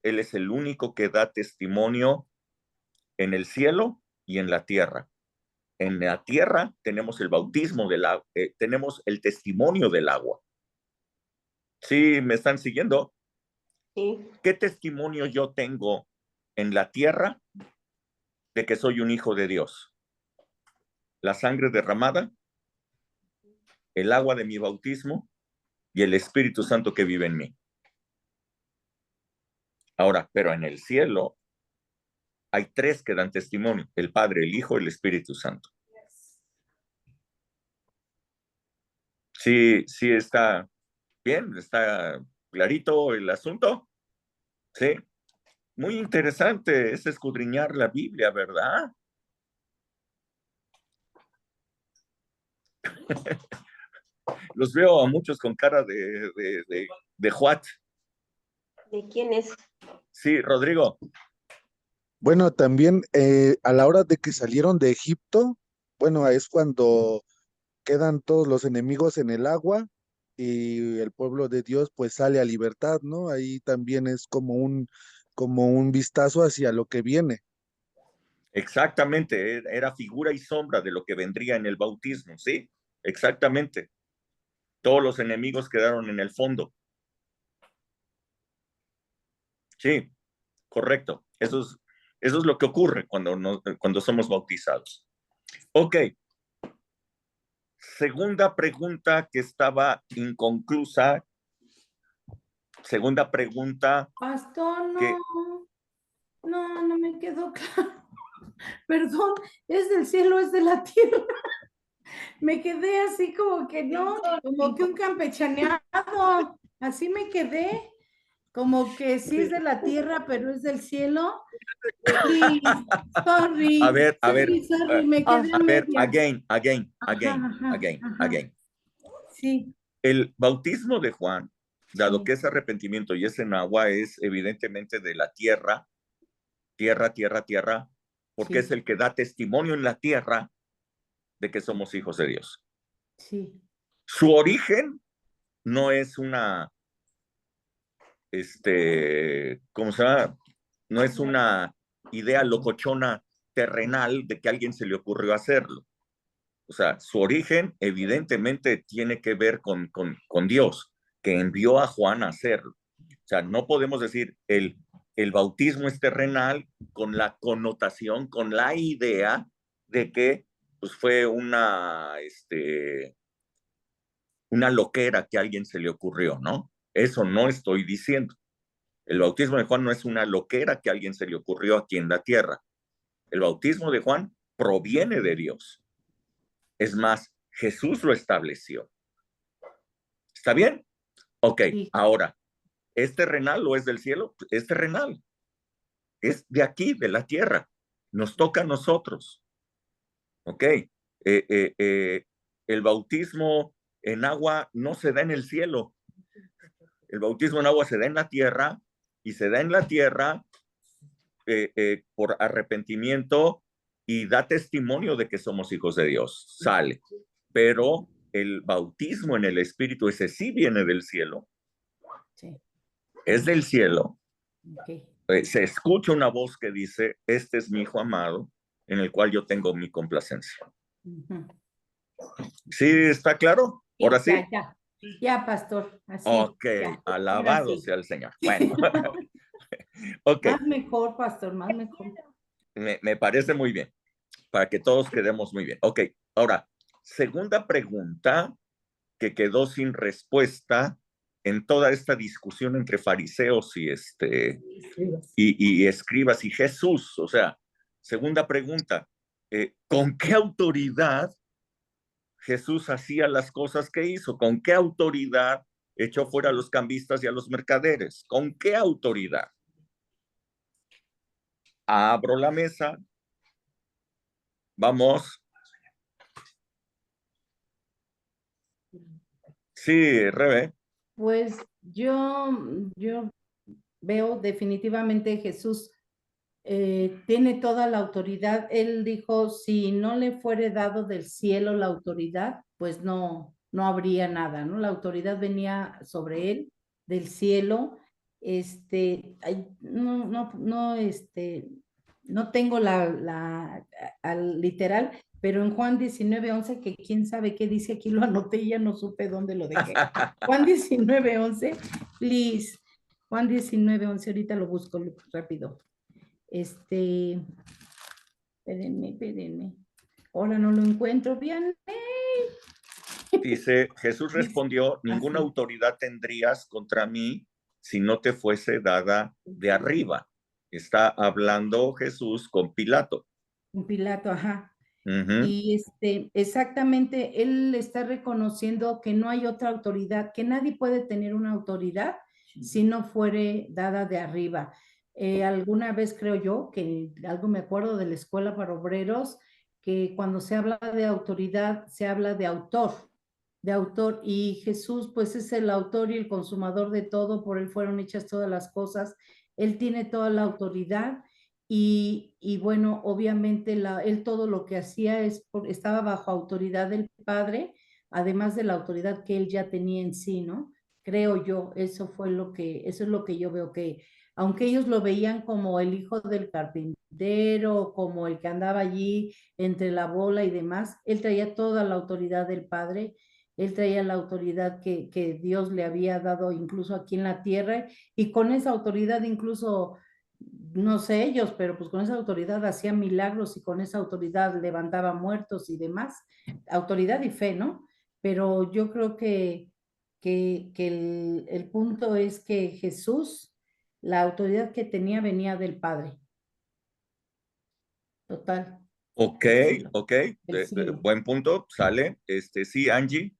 Él es el único que da testimonio en el cielo y en la tierra. En la tierra tenemos el bautismo del agua, tenemos el testimonio del agua. ¿Sí me están siguiendo? Sí. ¿Qué testimonio yo tengo en la tierra de que soy un hijo de Dios? La sangre derramada, el agua de mi bautismo y el Espíritu Santo que vive en mí. Ahora, pero en el cielo hay tres que dan testimonio: el Padre, el Hijo y el Espíritu Santo. Sí, sí está bien, está clarito el asunto. Sí, muy interesante es escudriñar la Biblia, ¿verdad? Los veo a muchos con cara de what. ¿De quién es? Sí, Rodrigo. Bueno, también a la hora de que salieron de Egipto, bueno, es cuando quedan todos los enemigos en el agua y el pueblo de Dios pues sale a libertad, ¿no? Ahí también es como un vistazo hacia lo que viene. Exactamente, era figura y sombra de lo que vendría en el bautismo, ¿sí? Exactamente. Todos los enemigos quedaron en el fondo. Sí, correcto. Eso es lo que ocurre cuando somos bautizados. Ok. Segunda pregunta que estaba inconclusa. Segunda pregunta. Pastor, que, no me quedó claro. Perdón, ¿es del cielo, es de la tierra? Me quedé así como que no, como que un campechaneado, así me quedé, como que sí es de la tierra, pero es del cielo. Sí, A ver, me quedé a ver, media. again. Sí. El bautismo de Juan, dado Sí. que es arrepentimiento y es en agua, es evidentemente de la tierra, porque Sí. es el que da testimonio en la tierra de que somos hijos de Dios. Sí. Su origen no es una, ¿cómo se llama? No es una idea locochona terrenal de que a alguien se le ocurrió hacerlo. O sea, su origen evidentemente tiene que ver con Dios, que envió a Juan a hacerlo. O sea, no podemos decir el bautismo es terrenal con la connotación, con la idea de que pues, fue una loquera que a alguien se le ocurrió, ¿no? Eso no estoy diciendo. El bautismo de Juan no es una loquera que a alguien se le ocurrió aquí en la tierra. El bautismo de Juan proviene de Dios. Es más, Jesús lo estableció. ¿Está bien? Ok, Sí. ahora, ¿es terrenal o es del cielo? Es terrenal. Es de aquí, de la tierra. Nos toca a nosotros. Ok. El bautismo en agua no se da en el cielo. El bautismo en agua se da en la tierra y se da en la tierra por arrepentimiento y da testimonio de que somos hijos de Dios. Sale. Pero el bautismo en el Espíritu, ese sí viene del cielo. Sí. Es del cielo. Okay. Se escucha una voz que dice: este es mi hijo amado, en el cual yo tengo mi complacencia. Uh-huh. ¿Sí está claro? Ahora sí. Ya. Ya, pastor, así. Ok, ya, ahora alabado sí. sea el Señor. Bueno, ok, Más mejor, pastor, más mejor. me parece muy bien, para que todos quedemos muy bien. Ok, ahora, segunda pregunta que quedó sin respuesta en toda esta discusión entre fariseos y escribas y Jesús. O sea, segunda pregunta, ¿con qué autoridad Jesús hacía las cosas que hizo? ¿Con qué autoridad echó fuera a los cambistas y a los mercaderes? ¿Con qué autoridad? Abro la mesa. Vamos. Sí, Rebe. Pues yo veo definitivamente Jesús tiene toda la autoridad. Él dijo, si no le fuere dado del cielo la autoridad, pues no habría nada, ¿no? La autoridad venía sobre él del cielo. No tengo al literal, pero en Juan 19:11, que quién sabe qué dice aquí, lo anoté y ya no supe dónde lo dejé. Juan 19:11, please. Juan 19:11, ahorita lo busco rápido. Espérenme. Ahora no lo encuentro bien. Dice, Jesús respondió, ninguna autoridad tendrías contra mí si no te fuese dada de arriba. Está hablando Jesús con Pilato. Un Pilato, ajá. Uh-huh. Y exactamente, él está reconociendo que no hay otra autoridad, que nadie puede tener una autoridad si no fuere dada de arriba. Alguna vez creo yo, que algo me acuerdo de la escuela para obreros, que cuando se habla de autoridad, se habla de autor, y Jesús pues es el autor y el consumador de todo, por él fueron hechas todas las cosas, él tiene toda la autoridad. Y bueno, obviamente él todo lo que hacía estaba bajo autoridad del Padre, además de la autoridad que él ya tenía en sí, ¿no? Creo yo, eso es lo que yo veo, que aunque ellos lo veían como el hijo del carpintero, como el que andaba allí entre la bola y demás, él traía toda la autoridad del Padre, él traía la autoridad que Dios le había dado incluso aquí en la tierra, y con esa autoridad incluso no sé ellos, pero pues con esa autoridad hacía milagros y con esa autoridad levantaba muertos y demás. Autoridad y fe, ¿no? Pero yo creo que el punto es que Jesús, la autoridad que tenía venía del Padre. Total. Ok. Buen punto, sale. Sí, Angie.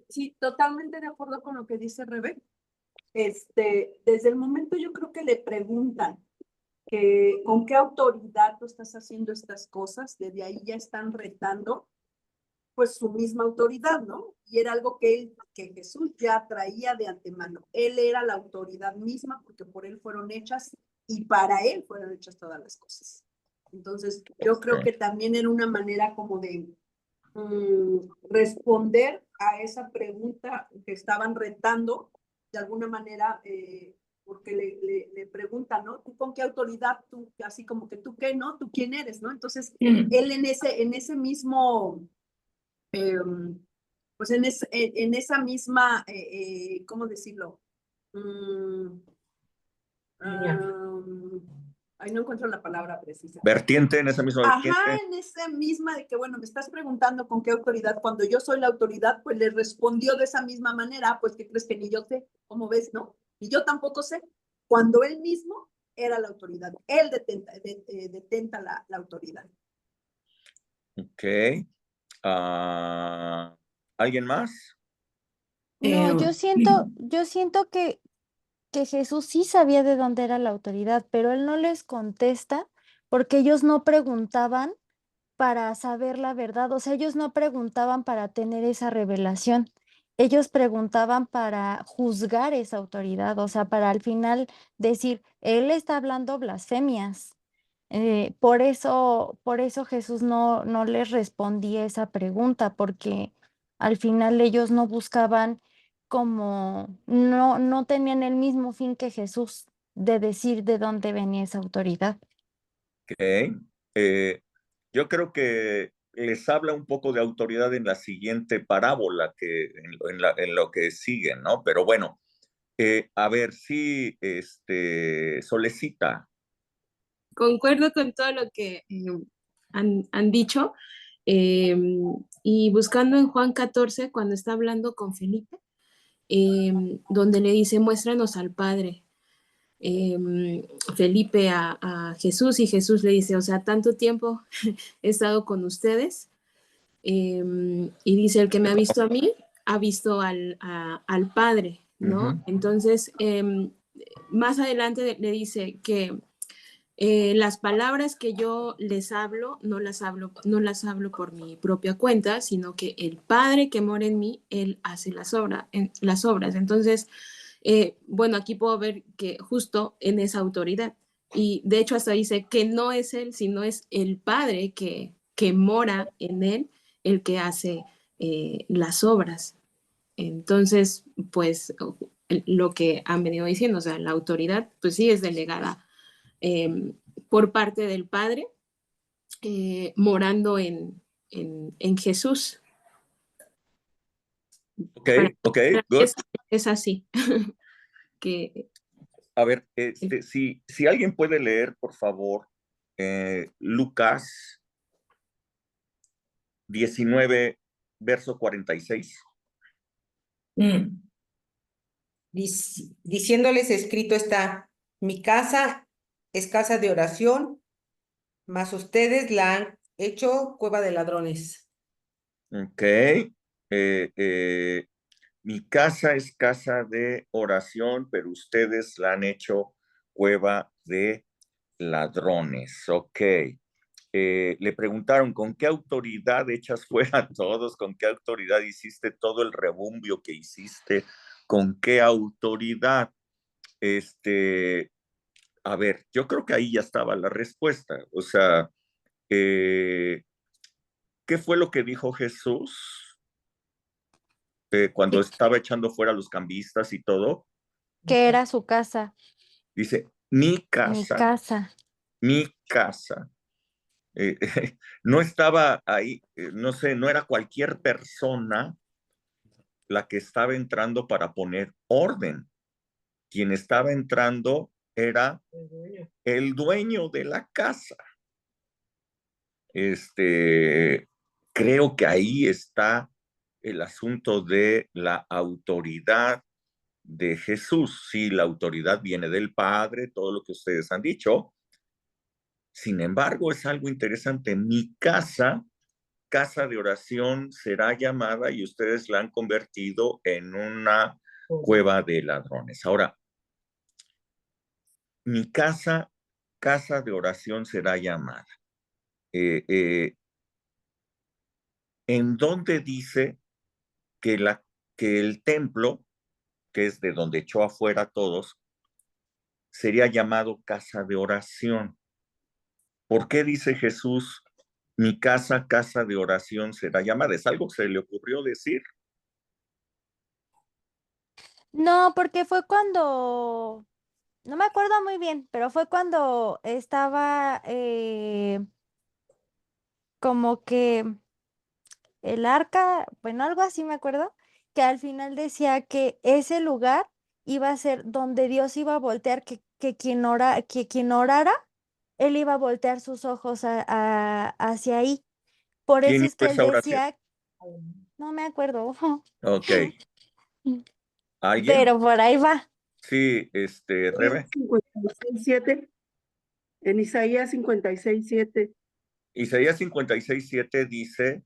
Sí, totalmente de acuerdo con lo que dice Rebe. Desde el momento yo creo que le preguntan que con qué autoridad tú estás haciendo estas cosas, desde ahí ya están retando pues su misma autoridad, ¿no? Y era algo que Jesús ya traía de antemano. Él era la autoridad misma porque por él fueron hechas y para él fueron hechas todas las cosas. Entonces, yo creo que también era una manera como de responder a esa pregunta que estaban retando, de alguna manera, porque le preguntan, ¿no? ¿Tú con qué autoridad? Tú, así como que tú qué, ¿no? ¿Tú quién eres, no? Entonces, él en ese mismo, pues en esa misma, ¿cómo decirlo? Ay, no encuentro la palabra precisa. Vertiente, en esa misma vertiente. Ajá, en esa misma de que, bueno, me estás preguntando con qué autoridad, cuando yo soy la autoridad, pues le respondió de esa misma manera, pues ¿qué crees que ni yo sé? ¿Cómo ves, no? Y yo tampoco sé. Cuando él mismo era la autoridad, él detenta la autoridad. Ok. ¿Alguien más? No, yo siento que Jesús sí sabía de dónde era la autoridad, pero él no les contesta porque ellos no preguntaban para saber la verdad, o sea, ellos no preguntaban para tener esa revelación, ellos preguntaban para juzgar esa autoridad, o sea, para al final decir, él está hablando blasfemias. Por eso Jesús no les respondía esa pregunta, porque al final ellos no buscaban no tenían el mismo fin que Jesús de decir de dónde venía esa autoridad. Ok. Yo creo que les habla un poco de autoridad en la siguiente parábola, en lo que sigue, ¿no? Pero bueno, a ver si, Solecita. Concuerdo con todo lo que han dicho. Y buscando en Juan 14, cuando está hablando con Felipe, donde le dice, muéstranos al Padre. Felipe a Jesús, y Jesús le dice, o sea, tanto tiempo he estado con ustedes, y dice, el que me ha visto a mí, ha visto al Padre, ¿no? Entonces, más adelante le dice que las palabras que yo les hablo, no las hablo por mi propia cuenta, sino que el Padre que mora en mí, Él hace las obras. Entonces, bueno, aquí puedo ver que justo en esa autoridad. Y de hecho hasta dice que no es Él, sino es el Padre que mora en Él, el que hace las obras. Entonces, pues lo que han venido diciendo, o sea, la autoridad, pues sí es delegada por parte del Padre, morando en Jesús. Ok, good. Es así. Que, a ver, si alguien puede leer, por favor, Lucas 19, verso 46. Diciéndoles escrito está, mi casa es casa de oración, mas ustedes la han hecho cueva de ladrones. Ok. Mi casa es casa de oración, pero ustedes la han hecho cueva de ladrones. Ok. Le preguntaron, ¿con qué autoridad echas fuera a todos? ¿Con qué autoridad hiciste todo el rebumbio que hiciste? ¿Con qué autoridad? A ver, yo creo que ahí ya estaba la respuesta. O sea, ¿qué fue lo que dijo Jesús cuando estaba echando fuera a los cambistas y todo? Que era su casa, Dice, mi mi casa, casa. mi casa. No estaba ahí, no sé, no era cualquier persona la que estaba entrando para poner orden. Quien estaba entrando era el dueño de la casa. Creo que ahí está el asunto de la autoridad de Jesús. Sí, la autoridad viene del Padre, todo lo que ustedes han dicho. Sin embargo, es algo interesante. Mi casa de oración será llamada y ustedes la han convertido en una cueva de ladrones. Ahora, mi casa de oración será llamada. ¿En dónde dice que el templo, que es de donde echó afuera a todos, sería llamado casa de oración? ¿Por qué dice Jesús, mi casa de oración será llamada? ¿Es algo que se le ocurrió decir? No, porque fue cuando, no me acuerdo muy bien, pero fue cuando estaba como que el arca, bueno, algo así me acuerdo, que al final decía que ese lugar iba a ser donde Dios iba a voltear, que quien orara, él iba a voltear sus ojos hacia ahí. Por ¿Quién eso es hizo que él esa oración? decía, no me acuerdo, Ok. ¿Alguien? pero por ahí va. Sí, Rebe. 56:7. En Isaías 56:7. Isaías 56:7 dice,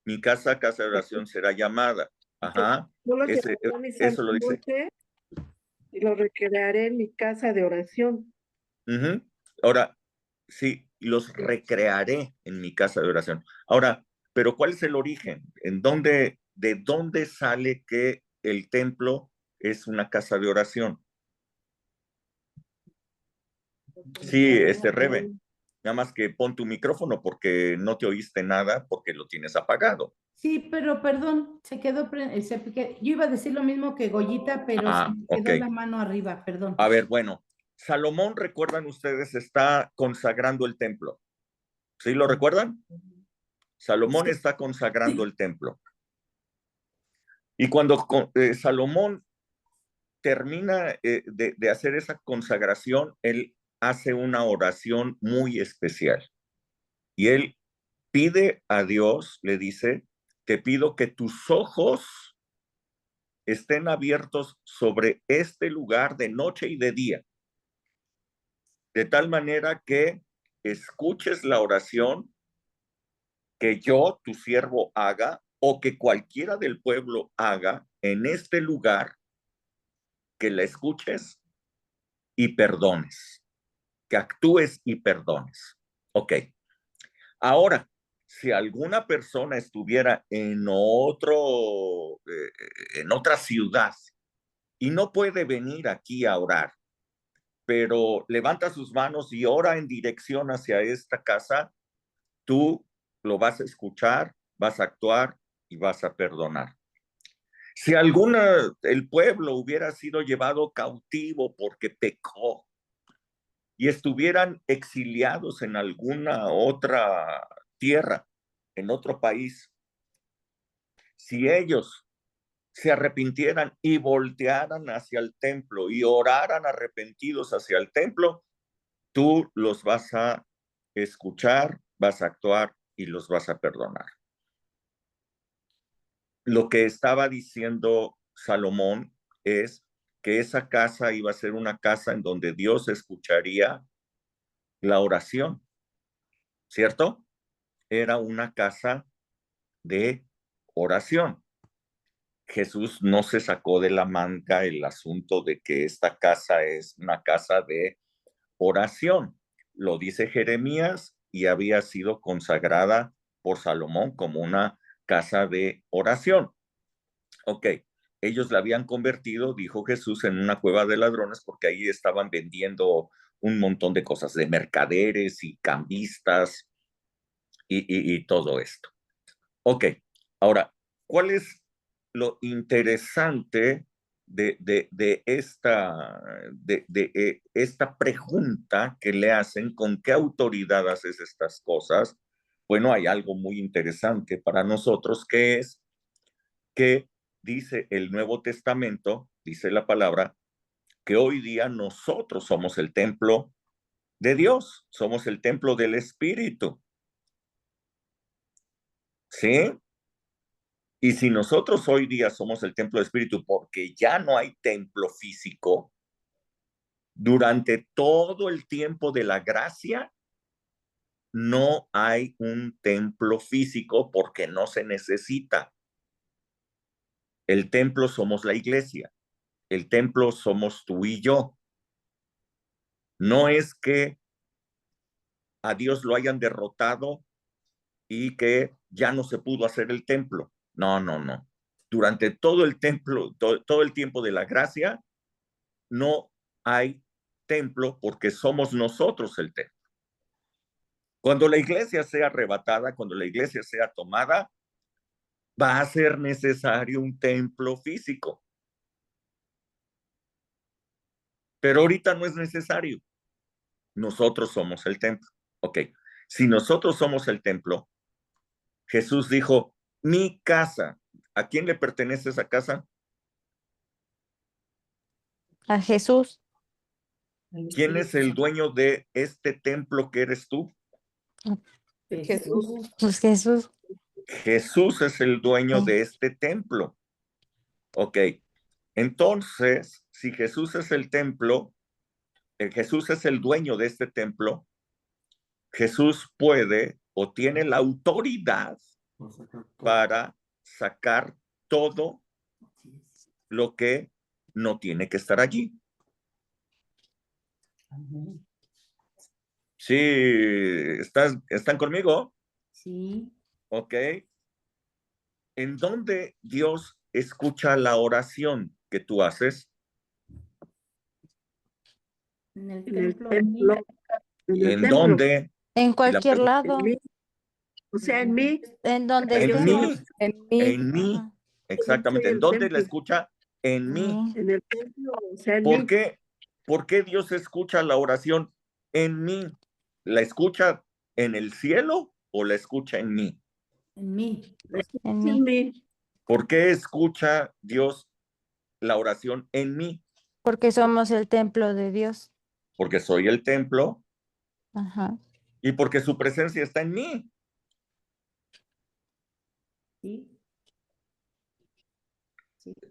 mi casa de oración será llamada. Ajá. Yo los Ese- llevaré a mi eso santo lo dice. monte y los recrearé en mi casa de oración. Ujú. Ahora, sí, los recrearé en mi casa de oración. Ahora, pero ¿cuál es el origen? ¿De dónde sale que el templo es una casa de oración? Sí, Rebe. Nada más que pon tu micrófono porque no te oíste nada porque lo tienes apagado. Sí, pero perdón, yo iba a decir lo mismo que Goyita, pero se me quedó ok. la mano arriba, perdón. A ver, bueno, Salomón, recuerdan ustedes, está consagrando el templo. ¿Sí lo recuerdan? Salomón está consagrando el templo. Y cuando Salomón termina de hacer esa consagración, él hace una oración muy especial. Y él pide a Dios, le dice, te pido que tus ojos estén abiertos sobre este lugar de noche y de día, de tal manera que escuches la oración que yo, tu siervo, haga o que cualquiera del pueblo haga en este lugar, que la escuches y perdones, que actúes y perdones. Ok. Ahora, si alguna persona estuviera en otra ciudad y no puede venir aquí a orar, pero levanta sus manos y ora en dirección hacia esta casa, tú lo vas a escuchar, vas a actuar y vas a perdonar. Si el pueblo hubiera sido llevado cautivo porque pecó y estuvieran exiliados en alguna otra tierra, en otro país, si ellos se arrepintieran y voltearan hacia el templo y oraran arrepentidos hacia el templo, tú los vas a escuchar, vas a actuar y los vas a perdonar. Lo que estaba diciendo Salomón es que esa casa iba a ser una casa en donde Dios escucharía la oración, ¿cierto? Era una casa de oración. Jesús no se sacó de la manga el asunto de que esta casa es una casa de oración. Lo dice Jeremías y había sido consagrada por Salomón como una casa de oración. Ok, ellos la habían convertido, dijo Jesús, en una cueva de ladrones porque ahí estaban vendiendo un montón de cosas, de mercaderes y cambistas y todo esto. Ok, ahora, ¿cuál es lo interesante de esta pregunta que le hacen? ¿Con qué autoridad haces estas cosas? Bueno, hay algo muy interesante para nosotros, que es que dice el Nuevo Testamento, dice la palabra, que hoy día nosotros somos el templo de Dios, somos el templo del Espíritu. ¿Sí? Y si nosotros hoy día somos el templo del Espíritu porque ya no hay templo físico, durante todo el tiempo de la gracia no hay un templo físico porque no se necesita. El templo somos la iglesia. El templo somos tú y yo. No es que a Dios lo hayan derrotado y que ya no se pudo hacer el templo. No, no, no. Durante todo el templo, todo el tiempo de la gracia, no hay templo porque somos nosotros el templo. Cuando la iglesia sea arrebatada, cuando la iglesia sea tomada, va a ser necesario un templo físico. Pero ahorita no es necesario. Nosotros somos el templo. Ok, si nosotros somos el templo, Jesús dijo, mi casa. ¿A quién le pertenece esa casa? A Jesús. ¿Quién es el dueño de este templo que eres tú? Jesús. Pues Jesús. Jesús es el dueño de este templo. Ok, entonces, si Jesús es el templo, Jesús es el dueño de este templo, Jesús puede o tiene la autoridad para sacar todo lo que no tiene que estar allí. Sí, ¿están conmigo? Sí. Ok. ¿En dónde Dios escucha la oración que tú haces? En el En el templo. templo. ¿En dónde? En cualquier pregunta- lado. En mí. O sea, en mí. En donde En estemos. mí, En mí. en mí, Ajá. exactamente. Soy ¿En el dónde la templo. escucha? En mí. En el templo, o sea, en ¿Por mí. qué? ¿Por qué Dios escucha la oración en mí? ¿La escucha en el cielo o la escucha en mí? En mí. En En mí. mí. ¿Por qué escucha Dios la oración en mí? Porque somos el templo de Dios. Porque soy el templo Ajá. y porque su presencia está en mí. Sí.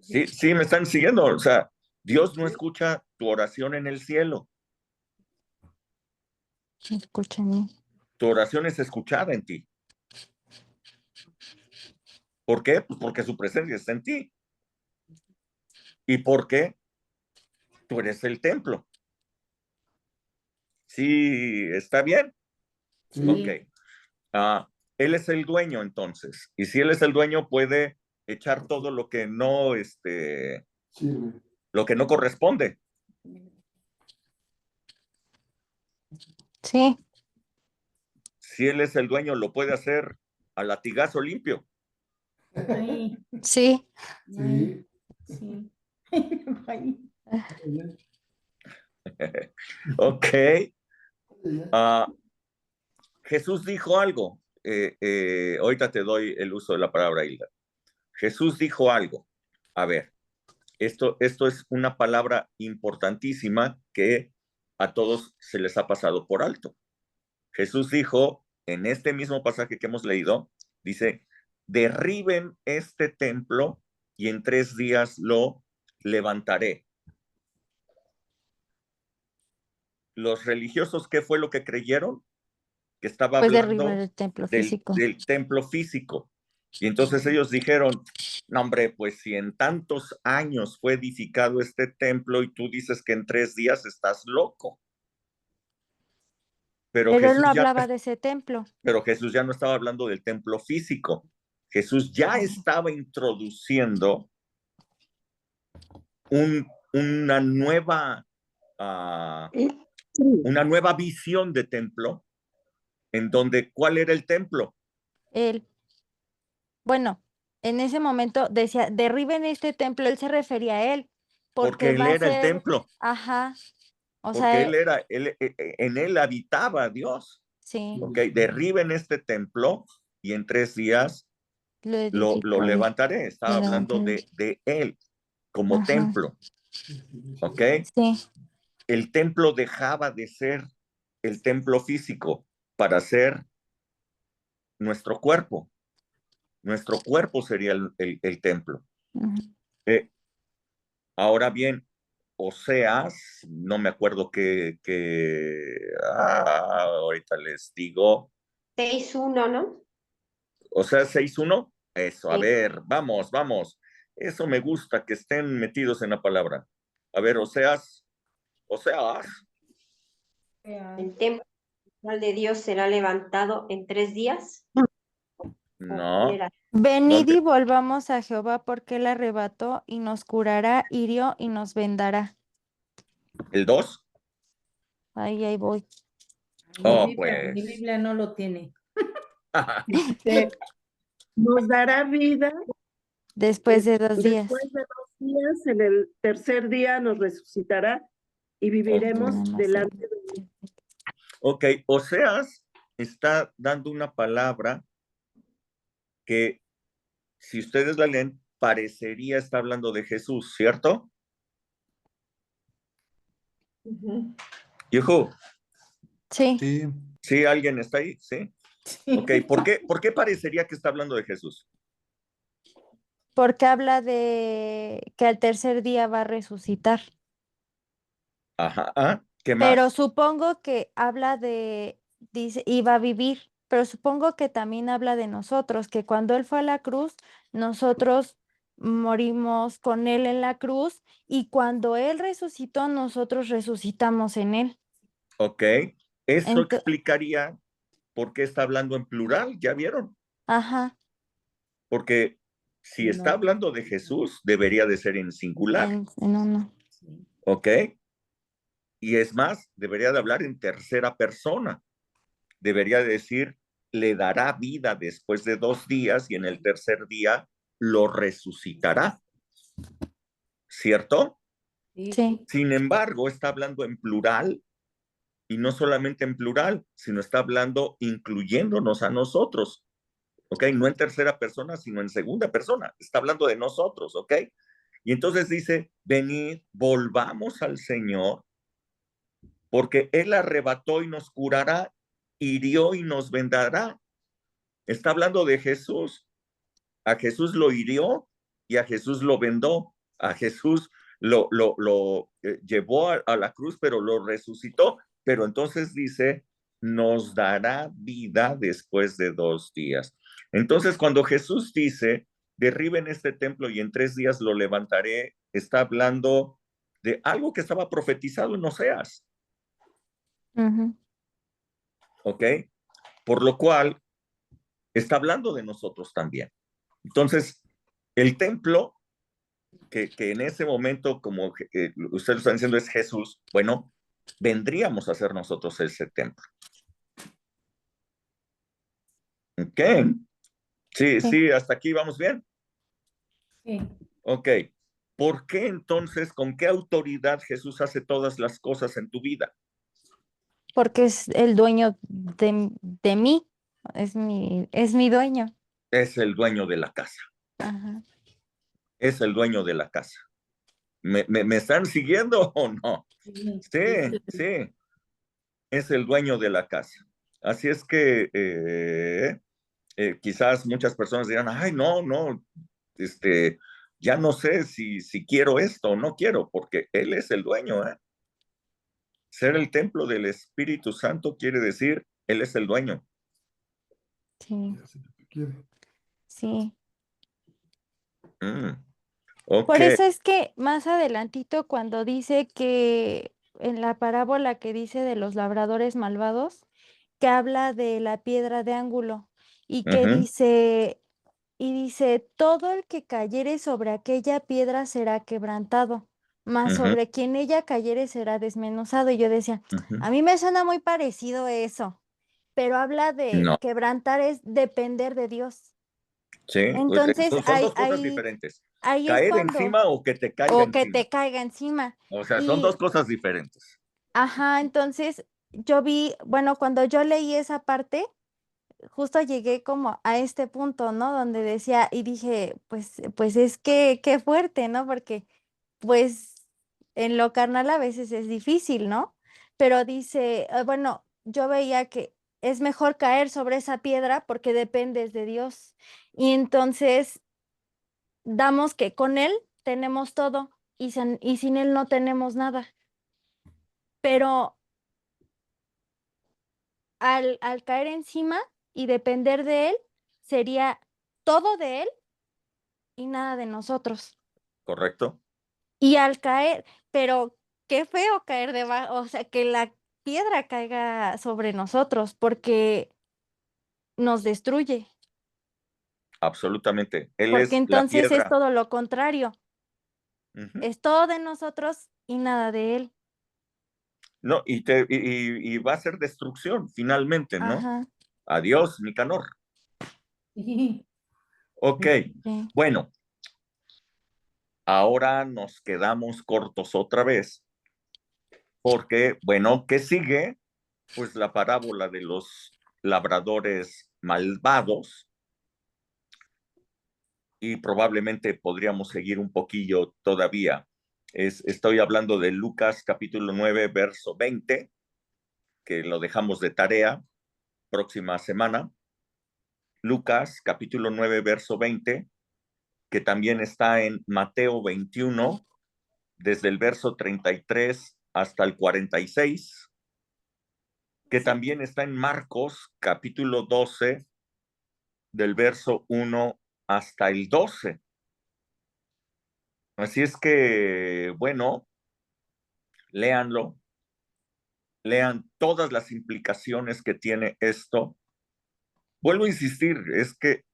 Sí, sí, me están siguiendo. O sea, Dios no escucha tu oración en el cielo. Escucha en mí. Tu oración es escuchada en ti. ¿Por qué? Pues porque su presencia está en ti. ¿Y por qué? Tú eres el templo. Sí, ¿está bien? Sí. Ok. Él es el dueño entonces. Y si él es el dueño, puede echar todo lo que no, lo que no corresponde. Sí. Si él es el dueño, lo puede hacer a latigazo limpio. Ahí, Sí. ahí, sí. Ahí. Ok. Jesús dijo algo. Ahorita te doy el uso de la palabra, Hilda. Jesús dijo algo. A ver, esto es una palabra importantísima que a todos se les ha pasado por alto. Jesús dijo, en este mismo pasaje que hemos leído, dice, derriben este templo y en 3 días lo levantaré. Los religiosos, ¿qué fue lo que creyeron? Que estaba Pues hablando derribar el templo físico. del templo físico. Y entonces ellos dijeron, no hombre, pues si en tantos años fue edificado este templo y tú dices que en 3 días, estás loco. Pero Pero él Jesús no ya, hablaba de ese templo. pero Jesús ya no estaba hablando del templo físico. Jesús ya estaba introduciendo una nueva visión de templo, en donde, ¿cuál era el templo? Él, bueno, en ese momento decía, derriben este templo, él se refería a él, Porque porque él va a era el ser, templo, ajá, o porque sea, en él habitaba Dios. sí, Ok, derriben este templo y en 3 días lo lo edificó él, levantaré. Estaba lo hablando levantaré. de él como Ajá, templo. Ok, sí, el templo dejaba de ser el templo físico para ser nuestro cuerpo. Nuestro cuerpo sería el templo. ujú. Ahora bien, Oseas, no me acuerdo ahorita les digo. 6:1, ¿no? Oseas 6:1. Eso, a Sí. ver, vamos. Eso me gusta, que estén metidos en la palabra. A ver, Oseas. El templo de Dios será levantado en 3 días. No. Venid y ¿Dónde? volvamos a Jehová, porque él arrebató y nos curará, hirió y nos vendará. ¿El 2? Ahí voy. Oh, Mi pues. Biblia no lo tiene. Nos dará vida Después de 2 días. después de 2 días, en el tercer día nos resucitará y viviremos Nada más delante de él. Ok, Oseas está dando una palabra que, si ustedes la leen, parecería estar hablando de Jesús, ¿cierto? Yuhu. Sí, Sí, ¿Sí? ¿Alguien está ahí? ¿Sí? Ok, ¿por qué parecería que está hablando de Jesús? porque habla de que al tercer día va a resucitar. Ajá, ¿qué Pero más? supongo que habla de, dice, iba a vivir, pero supongo que también habla de nosotros, que cuando él fue a la cruz, nosotros morimos con él en la cruz y cuando él resucitó, nosotros resucitamos en él. Ok, eso Ento- explicaría por qué está hablando en plural, ¿ya vieron? ajá, Porque si está No. hablando de Jesús, debería de ser en singular, en uno. ¿ok? Y es más, debería de hablar en tercera persona. Debería de decir, le dará vida después de 2 días y en el tercer día lo resucitará, ¿cierto? Sí, Sin embargo, está hablando en plural y no solamente en plural, sino está hablando incluyéndonos a nosotros. ¿ok? No en tercera persona, sino en segunda persona. Está hablando de nosotros, ¿ok? Y entonces dice, venid, volvamos al Señor, porque Él arrebató y nos curará, hirió y nos vendará. Está hablando de Jesús. A Jesús lo hirió y a Jesús lo vendó. A Jesús lo llevó a la cruz, pero lo resucitó. Pero entonces dice, nos dará vida después de 2 días. Entonces, cuando Jesús dice, derriben este templo y en 3 días lo levantaré, está hablando de algo que estaba profetizado en Oseas, Ujú. ¿ok? Por lo cual, está hablando de nosotros también. Entonces, el templo, que en ese momento, como ustedes lo están diciendo, es Jesús, bueno, vendríamos a ser nosotros ese templo. ¿Ok? Sí, Sí. sí, hasta aquí vamos bien. Sí. Ok. ¿Por qué entonces, con qué autoridad Jesús hace todas las cosas en tu vida? Porque es el dueño de mí, es mi dueño. Es el dueño de la casa. Ajá. Es el dueño de la casa. ¿Me están siguiendo o no? Sí. Sí, sí. Es el dueño de la casa. Así es que quizás muchas personas dirán, ay, no, ya no sé si quiero esto o no quiero, porque Él es el dueño, ¿eh? Ser el templo del Espíritu Santo quiere decir, Él es el dueño. Sí. Sí. Ok. Por eso es que más adelantito cuando dice que en la parábola que dice de los labradores malvados, que habla de la piedra de ángulo y que Ujú, dice, todo el que cayere sobre aquella piedra será quebrantado, mas ujú, sobre quien ella cayere será desmenuzado. Y yo decía, ujú. a mí me suena muy parecido eso, pero habla de No, quebrantar es depender de Dios. sí, Entonces, son dos cosas diferentes. ahí es Caer cuando, encima o que te caiga o que encima. te caiga encima. O sea, son dos Y, cosas diferentes. ajá, entonces yo vi, bueno, cuando yo leí esa parte, justo llegué como a este punto, ¿no? Donde decía y dije, pues es que qué fuerte, ¿no? Porque pues en lo carnal a veces es difícil, ¿no? Pero dice, bueno, yo veía que es mejor caer sobre esa piedra porque dependes de Dios. Y entonces damos que con Él tenemos todo y sin Él no tenemos nada. Pero al caer encima y depender de Él, sería todo de Él y nada de nosotros. ¿Correcto? Y al caer, pero qué feo caer debajo, o sea, que la piedra caiga sobre nosotros porque nos destruye, Absolutamente. Él porque es la entonces es piedra. todo lo contrario, Ujú. es todo de nosotros y nada de Él. No, y va a ser destrucción finalmente, ¿no? Ajá. Adiós, Nicanor. Sí. Ok, Sí. bueno, ahora nos quedamos cortos otra vez, porque, bueno, ¿qué sigue? Pues la parábola de los labradores malvados, y probablemente podríamos seguir un poquillo todavía. Estoy hablando de Lucas capítulo 9, verso 20, que lo dejamos de tarea próxima semana. Lucas capítulo 9, verso 20, que también está en Mateo 21, desde el verso 33 hasta el 46, que también está en Marcos capítulo 12, del verso 1 hasta el 12. Así es que, bueno, léanlo, lean todas las implicaciones que tiene esto. Vuelvo a insistir, es que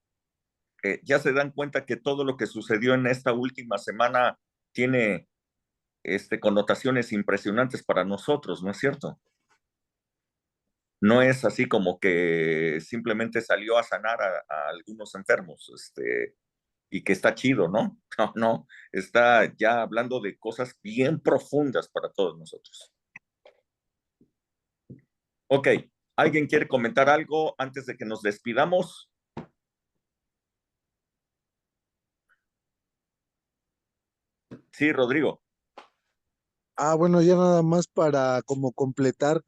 ya se dan cuenta que todo lo que sucedió en esta última semana tiene connotaciones impresionantes para nosotros, ¿no es cierto? No es así como que simplemente salió a sanar a algunos enfermos, y que está chido, ¿no? No, no, está ya hablando de cosas bien profundas para todos nosotros. Ok, ¿alguien quiere comentar algo antes de que nos despidamos? Sí, Rodrigo. Bueno, ya nada más para como completar,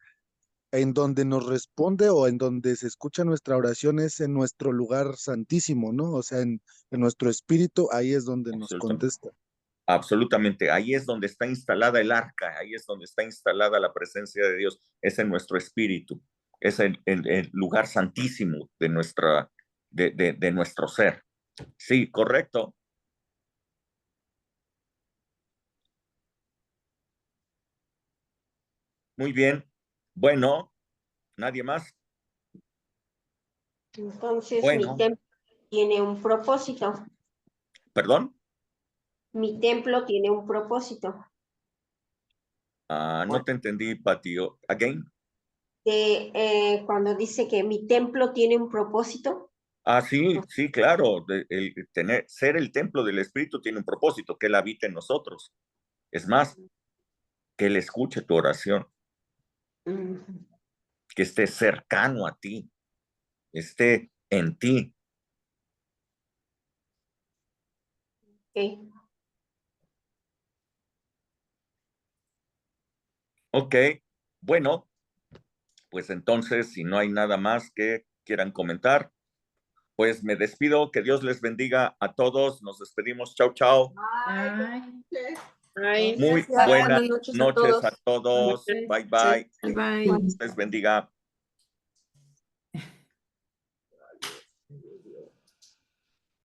en donde nos responde o en donde se escucha nuestra oración es en nuestro lugar santísimo, ¿no? O sea, en nuestro espíritu, ahí es donde nos contesta. Absolutamente, ahí es donde está instalada el arca, ahí es donde está instalada la presencia de Dios, es en nuestro espíritu, es el lugar santísimo de nuestro ser. Sí, correcto. Muy bien. Bueno, ¿nadie más? Entonces, Bueno. mi templo tiene un propósito. ¿Perdón? Mi templo tiene un propósito. No te entendí, Patio. Again. Cuando dice que mi templo tiene un propósito. Sí, sí, claro. Ser el templo del Espíritu tiene un propósito, que Él habite en nosotros. Es más, que Él escuche tu oración. Que esté cercano a ti, esté en ti. Ok, bueno, pues entonces, si no hay nada más que quieran comentar, pues me despido. Que Dios les bendiga a todos. Nos despedimos. Chao, chao. Ay, Muy buenas buenas noches a noches a todos. todos. Bye, bye. Bye. Dios les bendiga.